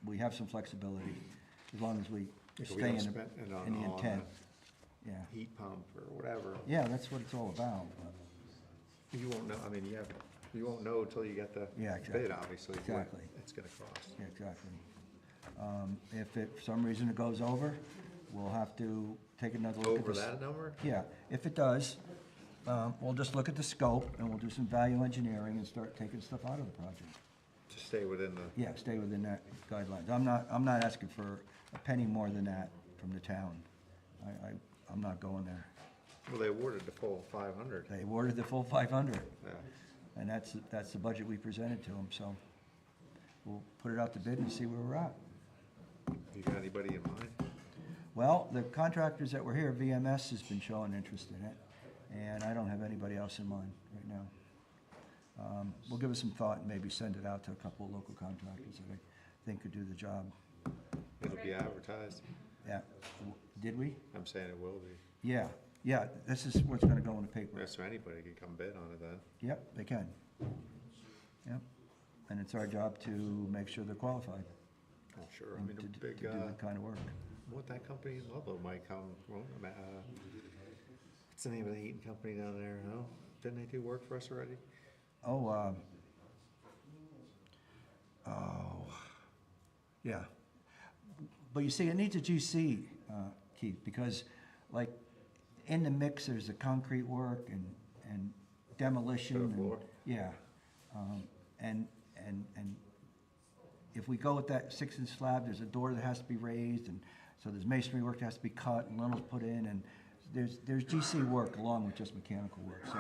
We have some flexibility, as long as we So we stay don't in spend it on the all intent. Yeah, Heat pump or whatever. yeah, that's what it's all about. You won't know, I mean, you won't know until you get the Yeah, exactly. bid, obviously, what Exactly. it's gonna cost. Yeah, exactly. If for some reason it goes over, we'll have to take another look at Over this. that number? Yeah, if it does, we'll just look at the scope, and we'll do some value engineering and start taking stuff out of the project. To stay within the, Yeah, stay within that guidelines. I'm not asking for a penny more than that from the town. I'm not going there. well, they awarded the full 500. They awarded the full 500, Yeah. and that's the budget we presented to them, so we'll put it out to bid and see where we're at. You got anybody in mind? Well, the contractors that were here, VMS has been showing interest in it, and I don't have anybody else in mind right now. We'll give it some thought and maybe send it out to a couple of local contractors that I think could do the job. It'll be advertised. Yeah, did we? I'm saying it will be. Yeah, this is what's gonna go in the paper. Yes, so anybody can come bid on it then. Yep, they can. Yep, and it's our job to make sure they're qualified. Oh, sure, I and mean, to a do big, that kind of work. what that company in Ludlow might come, what's the name of the heating company down there, no? Didn't they do work for us already? Oh, yeah. But you see, it needs a GC, Keith, because like in the mix, there's the concrete work and demolition. For the and- floor? Yeah. And if we go with that 6-inch slab, there's a door that has to be raised, and so there's masonry work that has to be cut and lintels put in, and there's GC work along with just mechanical work. So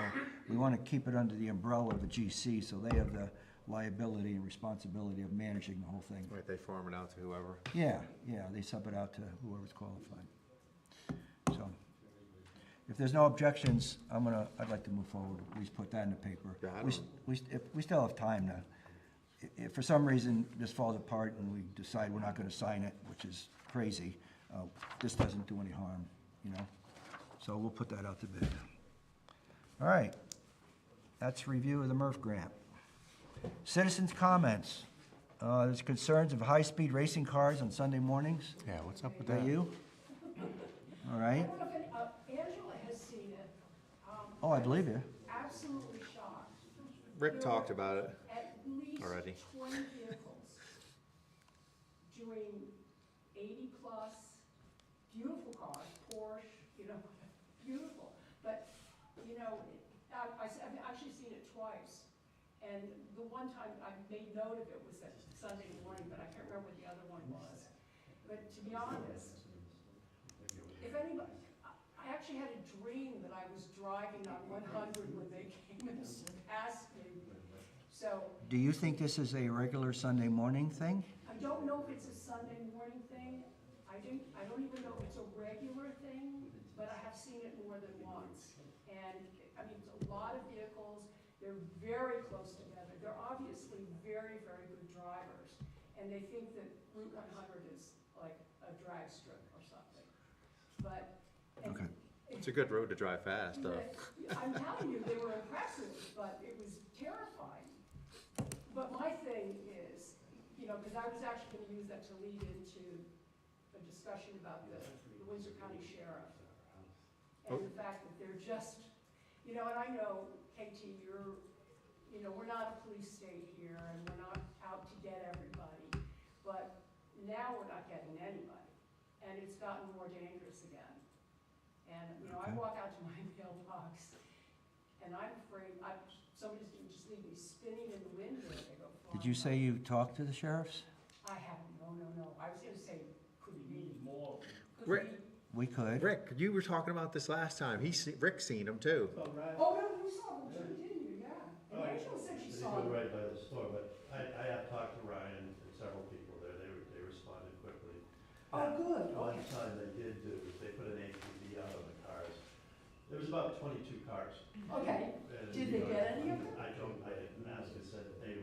we want to keep it under the umbrella of a GC, so they have the liability and responsibility of managing the whole thing. Right, they farm it out to whoever. Yeah, they sub it out to whoever's qualified. So, if there's no objections, I'd like to move forward, at least put that in the paper. Yeah, I We still have time to, if for some reason this falls apart and we decide we're not gonna sign it, which is crazy, this doesn't do any harm, you know? So we'll put that out to bid. All right, that's review of the MRF grant. Citizens' comments. There's concerns of high-speed racing cars on Sunday mornings. Yeah, what's up Is with that you? All I right. don't know if Angela has seen it. Oh, I believe you. Absolutely shocked. Rick talked about it At least already. 20 vehicles doing 80-plus, beautiful cars, Porsche, beautiful. But, I've actually seen it twice. And the one time I made note of it was that Sunday morning, but I can't remember what the other one was. But to be honest, if anybody, I actually had a dream that I was driving on 100 when they came and passed me. So Do you think this is a regular Sunday morning thing? I don't know if it's a Sunday morning thing. I don't even know if it's a regular thing, but I have seen it more than once. And, it's a lot of vehicles. They're very close together. They're obviously very, very good drivers. And they think that Route 100 is like a drag strip or something. But. Okay. It's a good road to drive fast, though. I'm telling you, they were impressive, but it was terrifying. But my thing is, because I was actually gonna use that to lead into a discussion about the Windsor County Sheriff. And the fact that they're just, and I know, KT, we're not a police state here, and we're not out to get everybody, but now we're not getting anybody, and it's gotten more dangerous again. And, I walk out to my mailbox, and I'm afraid, somebody's gonna just leave me spinning in the wind there, they go flying. Did you say you talked to the sheriffs? I haven't, no, I was gonna say, could we? Could Rick. We could. Rick, you were talking about this last time. Rick's seen them too. Oh, no, you saw them too, didn't you? Yeah. And Angela said she They saw go them. right by the store, but I have talked to Ryan and several people there, they responded quickly. Oh, good, One okay. time they did do, is they put an ATV out on the cars, There was about 22 cars. Okay, And, did you they know, get any of them? I didn't ask, I said they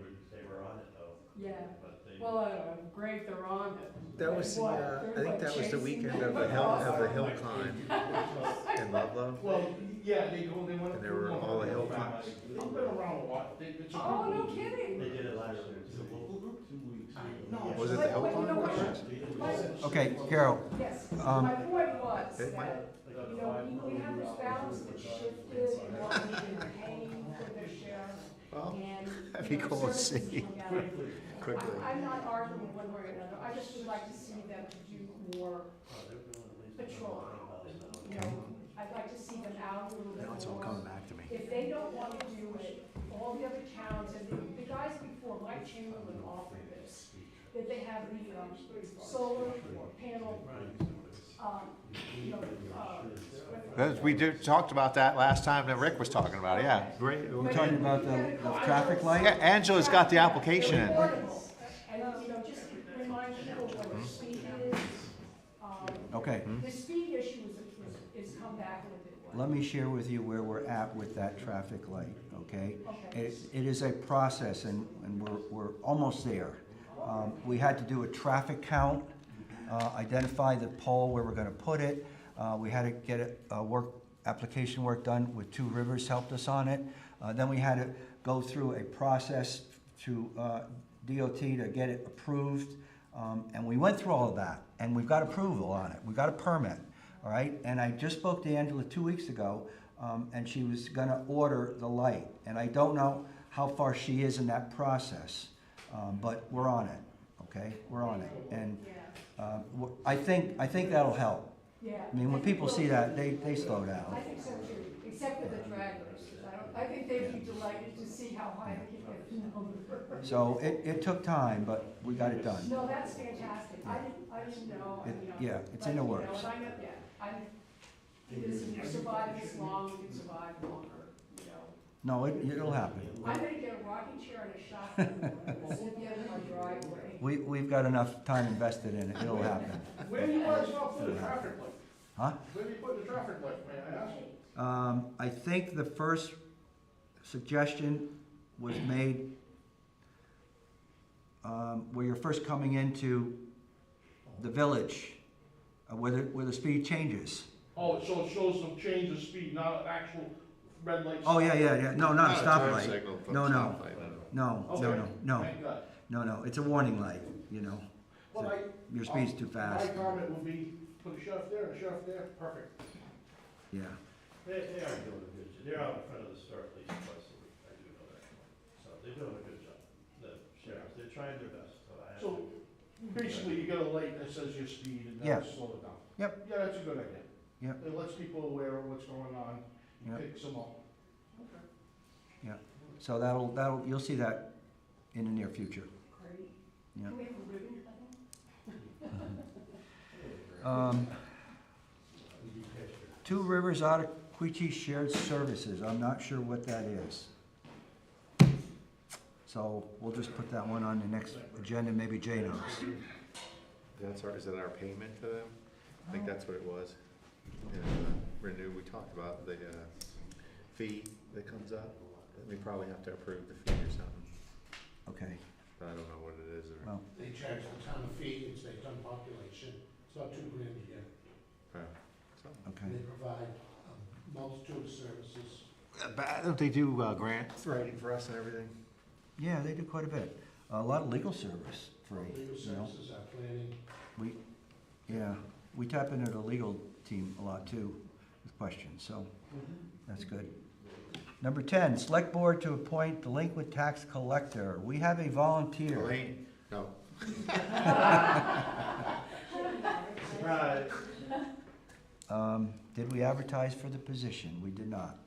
were on it though. Yeah. But they. Well, great, they're on it. That was the, What, I they're, think like, that was the chasing weekend them of the hill across? climb in Ludlow. Well, yeah, they went. And there were all the hill climbs. They've been around a while. It's a Oh, no group. kidding. They did it last year. It's a local group. 2 weeks. No, Was it the hill But you know climb? what? My- Okay, Carol, Yes, Um, my point was It might- that, you know, we have this balance that shifted, and what we've been paying for this year, Well, and, that'd be you know, cool to services see. come down. Quickly. quickly. I'm not arguing one way or another, I just would like to see them do more patrol. You know, I'd like to see them out a little bit Now it's all more. coming back to me. If they don't want to do it, all the other towns, and the guys before, Mike Chamberlain offered this, that they have the, solar panel, you know, Talked about that last time that Rick was talking about it, yeah. Great. we're talking about the traffic light? Yeah, Angela's got the application in. portable, and, you know, just remind people what the speed is. Okay, The speed issue is come back a little bit. let me share with you where we're at with that traffic light, okay? Okay. It is a process, and we're almost there. We had to do a traffic count, identify the pole where we're gonna put it. We had to get application work done with Two Rivers helped us on it. Then we had to go through a process to DOT to get it approved. And we went through all of that, and we've got approval on it. We got a permit, all right? And I just spoke to Angela 2 weeks ago, and she was gonna order the light. And I don't know how far she is in that process, but we're on it, okay? We're on it. And I think that'll help. Yeah. I mean, when people see that, they slow I down. think so too, except for the drag races. I think they'd be delighted to see how high they can get the number. So it took time, but we got it done. No, that's fantastic. I didn't know, you know. Yeah, it's in the but, you know, works. and I know, listen, you survive this long, you can survive longer, you know. No, it'll happen. I'm gonna get a rocking chair and a shotgun, and sit the in my driveway. We've got enough time invested in it. It'll happen. Where do you guys want to put the traffic light? Huh? Where do you put the traffic light, may I ask? I think the first suggestion was made where you're first coming into the village, where the speed changes. Oh, so it shows them change of speed, not an actual red light. Oh, yeah. No, not a turn stoplight. signal, but No, no. stoplight. No. Thank God. No, it's a warning light, you know. Well, Your speed's too fast. My comment would be, put a sheriff there, and a sheriff there, perfect. Yeah. They are doing a good job. They're out in front of the store at least twice a week. I do know that. So they're doing a good job. The sheriffs, they're trying their best, so I have So, to. basically, you get a light that says your speed, and Yeah. that'll slow it down. Yep. Yeah, that's a good idea. Yep. It lets people aware of what's going on, Yep. picks them up. Okay. So you'll see that in the near future. Great. Yeah. Can we have a ribbon cutting? Two Rivers Ottaquechee Shared Services, I'm not sure what that is. So we'll just put that one on the next agenda, maybe Jay knows. Is that our payment to them? I think that's what it was. Renew, we talked about the fee that comes up. We probably have to approve the fee or something, Okay, but I don't know what it is. Or well, They charge the town a fee, it's based on population, it's about $2 grand a year. okay. They provide a multitude of services. Don't they do grants writing for us and everything? Yeah, they do quite a bit. A lot of legal service free, Legal you know. services, planning. We tap into the legal team a lot too with questions, so that's good. Number 10, Select Board to appoint delinquent tax collector. We have a volunteer. Elaine? No. Surprise. Did we advertise for the position? We did not.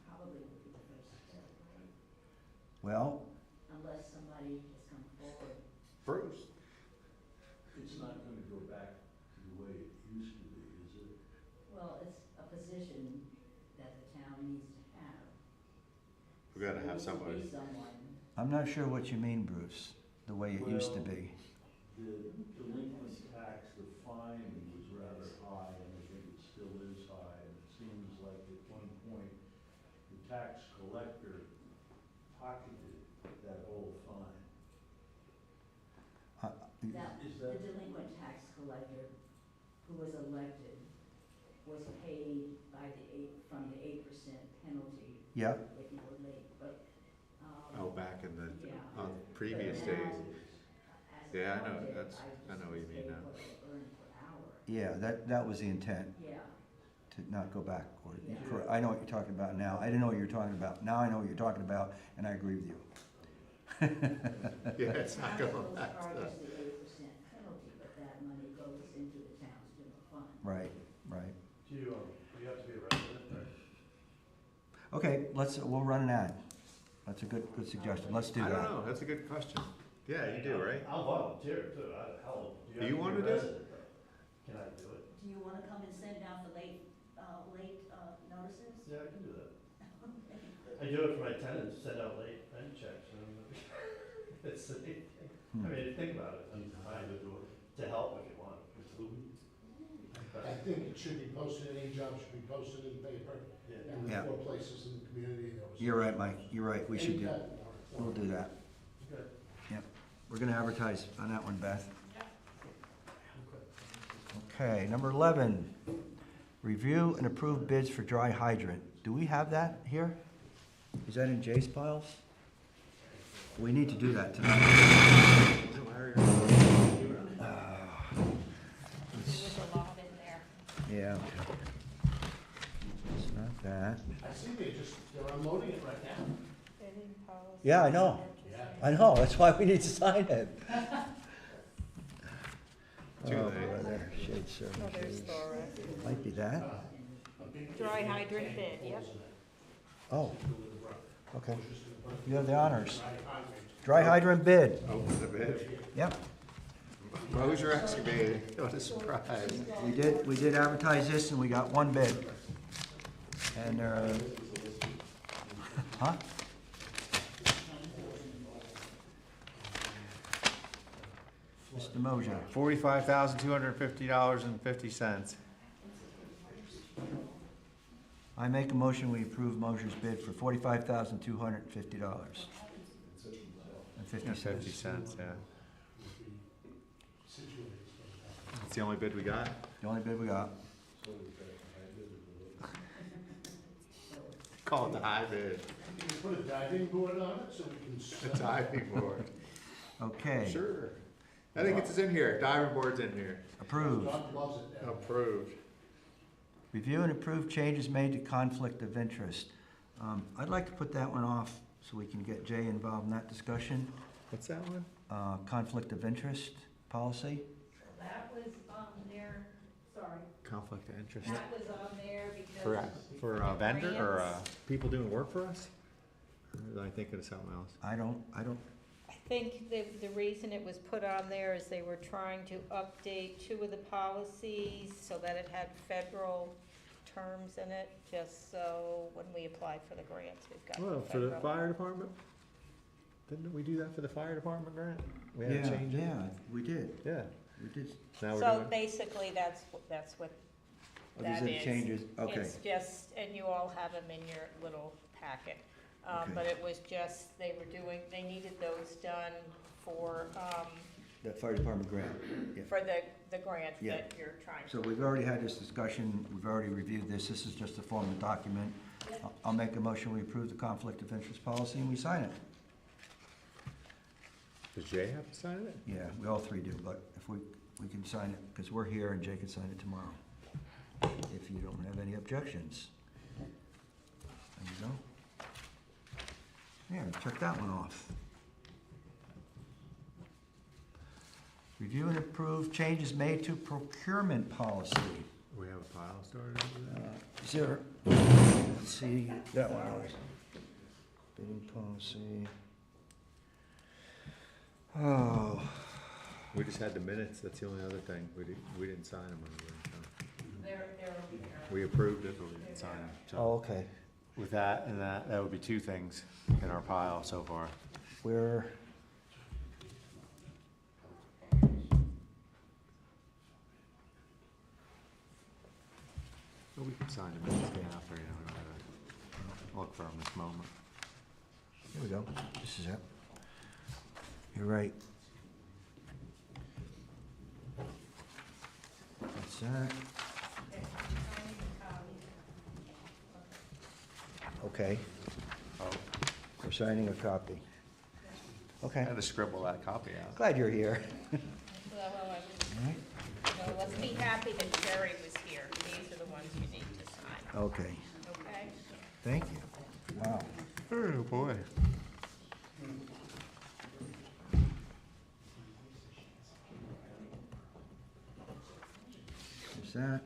Probably would be the first step, Well, unless somebody has come forward. Bruce? It's not gonna go back to the way it used to be, is it? Well, it's a position that the town needs to have. We gotta have So there somebody. needs to be someone. I'm not sure what you mean, Bruce, the way it used to be. The delinquent tax, the fine was rather high, and I think it still is high, and it seems like tax collector pocketed that whole fine. That, Is the that- delinquent tax collector who was elected was paid by from the 8% penalty Yeah, if you were late, but, Oh, back in the, yeah. previous But now, days. as Yeah, I an know, elected, that's- I know what you just mean pay now. what they earned per hour. yeah, that was the intent, Yeah, to not go back. Yeah. I know what you're talking about now. I didn't know what you were talking about. Now I know what you're talking about, and I agree with you. Yeah, it's not going Council back to charges that. the 8% penalty, but that money goes into the town's general fund. Right, right. Do you have to be a resident, or? Okay, we'll run an ad. That's a good suggestion. Let's do I don't that. know, that's a good question. Yeah, you do, right? I'll volunteer too, I'd help. Do you wanna do it? Can I do it? Do you wanna come and send out the late notices? Yeah, I can do that. I do it for my tenants, send out late rent checks, and it's the same thing. I mean, think about it, I'm fine to help if you want. I think it should be posted, any job should be posted in the paper, and Yeah. the 4 places in the community. There was- You're right, Mike. You're right. We should do, Any type of we'll do that. Good. Yep. We're gonna advertise on that one, Beth. Okay, number 11, review and approve bids for dry hydrant. Do we have that here? Is that in Jay's piles? We need to do that tonight. There's a lot in there. Yeah. It's not that. I see they're unloading it right now. Yeah, I know. I know, that's why we need to sign it. Too Oh, late. brother, shade services. Might be that. Dry hydrant bid, yep. Oh, okay. You have the honors. Dry hydrant bid. Open the bid. Yep, Moser excavating, what a surprise. we did advertise this and we got one bid. And, huh? Mr. Moser. $45,250.50. I make a motion, we approve Moser's bid for $45,250. And 50 cents. 50 cents, yeah. That's the only bid we got? The only bid we got. Call it the high bid. Can you put a diving board on it so we can? The diving board. Okay, Sure. I think it's in here, diving board's in here. approved. John loves it now. Approved. Review and approve changes made to conflict of interest. I'd like to put that one off so we can get Jay involved in that discussion. What's that one? Conflict of interest policy. That was on there, sorry, Conflict of interest. that was on there because. For a vendor or grants. people doing work for us? Or am I thinking of something else? I don't, I think the reason it was put on there is they were trying to update 2 of the policies so that it had federal terms in it, just so when we apply for the grants, we've got Well, for the federal. fire department? Didn't we do that for the fire department grant? We had to yeah, change it? yeah, we did. Yeah. We did. Now we're So doing, basically, that's what Oh, these that are the is. changes, okay. It's just, and you all have them in your little packet. Okay. But it was just, they needed those done for, That fire department grant. Yeah. for the grant Yeah. that you're trying to. So we've already had this discussion, we've already reviewed this, this is just a formal document. I'll make a motion, we approve the conflict of interest policy and we sign it. does Jay have to sign it? Yeah, we all three do, but if we can sign it, because we're here and Jay can sign it tomorrow. If you don't have any objections. There you go. Yeah, check that one off. Review and approve changes made to procurement policy. We have a pile started over there? Is there, let's see, that one was bidding policy. Oh, We just had the minutes, that's the only other thing. We didn't sign them. They're over there. We approved it, but we didn't sign them. oh, okay. With that and that would be 2 things in our pile so far. Where, But we can sign them after, you know. look for them this moment. Here we go. This is it. You're right. That's that. Okay, Oh, we're signing a copy. I Okay, had to scribble that copy out. glad you're here. Well, All right. well, let's be happy that Jerry was here. These are the ones you need to sign, Okay, okay? thank you. Wow. Oh, boy. There's that.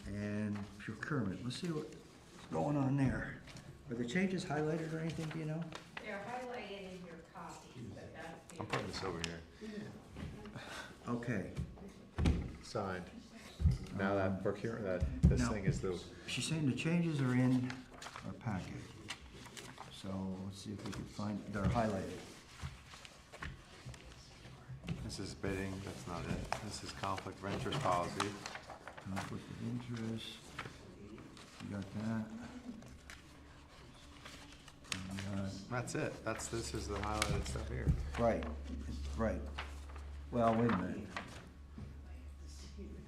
And procurement, let's see what's going on there. Are the changes highlighted or anything, do you know? They're highlighted in your copies, but that's the. I'm putting this over here. Okay, Signed. Now that this Now- thing is the, she's saying the changes are in our packet. So let's see if we can find, they're highlighted. this is bidding, that's not it. This is conflict of interest policy. Conflict of interest. You got that. And we got- That's it. This is the highlighted stuff here. Right, right. Well, wait a minute.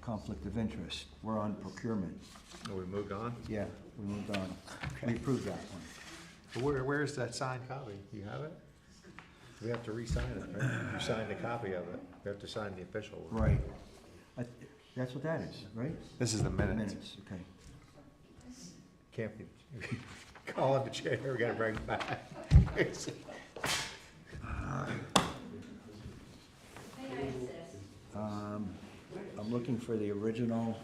Conflict of interest. We're on procurement. Oh, we moved on? Yeah, we moved on. We approved that one. But where's that signed copy? You have it? We have to re-sign it, right? You signed a copy of it. We have to sign the official one. Right. That's what that is, right? This is the minutes. Minutes, okay. Can't be, calling the chair, we gotta bring it back. I'm looking for the original,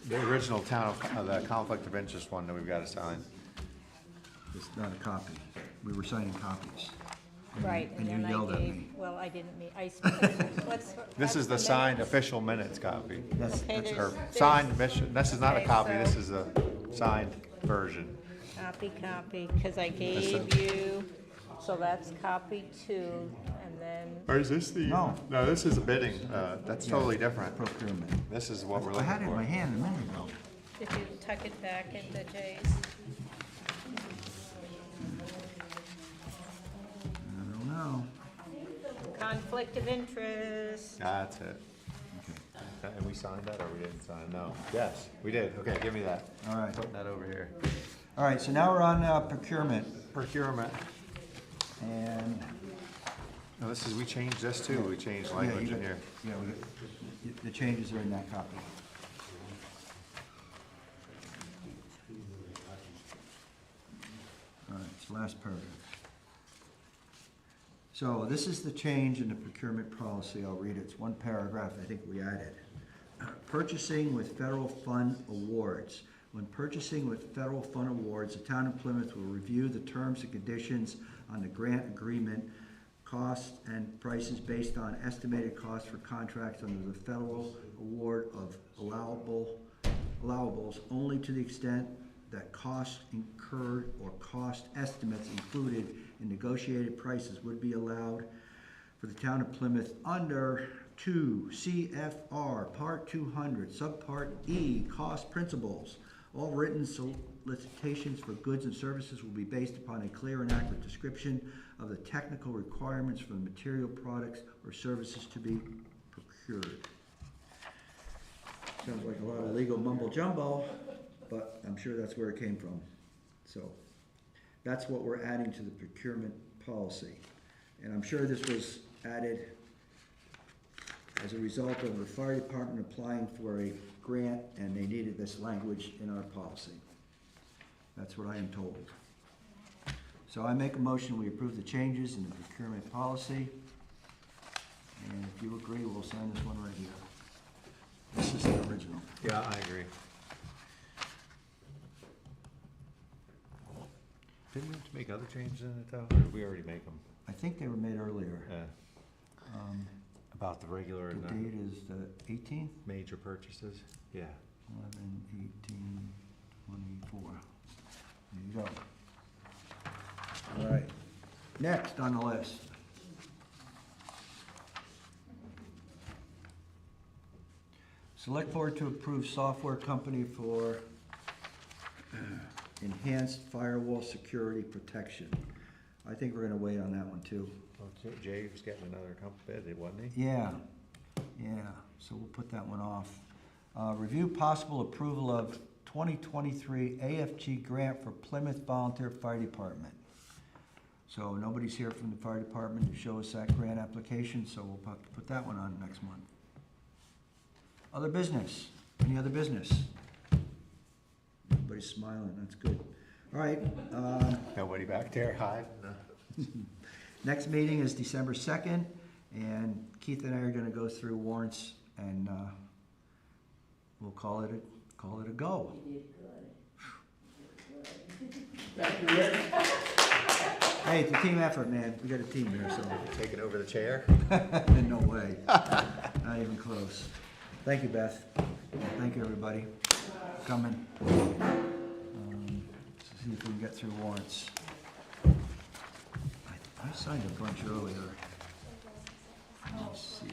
The original the conflict of interest one that we've gotta sign. it's not a copy. We were signing copies. And you- Right, and you then I yelled at gave, me. well, I didn't mean, what's. This is the that's signed minutes? official minutes copy. That's, Okay, that's Or there's- signed mission, this is not a Okay, copy, so- this is a signed version. Copy, because I gave you, so that's copy 2, and then, Or is this the? No. No, this is a bidding, that's totally different. procurement. This is what we're I looking had it in my for. hand a minute ago. did you tuck it back into Jay's? I don't know. Conflict of interest. That's it. Okay. And we signed that or we didn't sign? No. Yes, we did. Okay, give me that. All right. Putting that over here. All right, so now we're on procurement. Procurement. And No, this is, we changed this too. We changed yeah, language you in got- here. Yeah, the changes are in that copy. All right, it's the last paragraph. So this is the change in the procurement policy. I'll read it. It's one paragraph I think we added. Purchasing with federal fund awards. When purchasing with federal fund awards, the town of Plymouth will review the terms and conditions on the grant agreement, costs and prices based on estimated costs for contracts under the federal award of allowables only to the extent that costs incurred or cost estimates included in negotiated prices would be allowed for the town of Plymouth under 2 CFR Part 200, Subpart E, Cost Principles. All written solicitations for goods and services will be based upon a clear and accurate description of the technical requirements for the material, products, or services to be procured. Sounds like a lot of legal mumbo jumbo, but I'm sure that's where it came from. So that's what we're adding to the procurement policy. And I'm sure this was added as a result of the fire department applying for a grant, and they needed this language in our policy. That's what I am told. So I make a motion, we approve the changes in the procurement policy. And if you agree, we'll sign this one right here. This is the original. Yeah, I agree. Didn't we have to make other changes in it though? Or did we already make them? I think they were made earlier. Yeah. About the regular The and the date is the 18th? major purchases? Yeah. 11, 18, 24. There you go. All right. Next on the list. Select Board to approve software company for enhanced firewall security protection. I think we're gonna wait on that one too. Oh, Jay was getting another bid, wasn't he? Yeah, so we'll put that one off. Review possible approval of 2023 AFG grant for Plymouth Volunteer Fire Department. So nobody's here from the fire department to show us that grant application, so we'll put that one on next month. Other business, any other business? Everybody's smiling, that's good. All right, Nobody back there, hi? next meeting is December 2nd, and Keith and I are gonna go through warrants, and we'll call it a go. You did good. You did good. Thank you, Rick. Hey, it's a team effort, man, we got a team here, so, Taking over the chair? no way, not even close. Thank you, Beth, thank you, everybody, for coming. Let's see if we can get through warrants. I signed a bunch earlier. Let's see.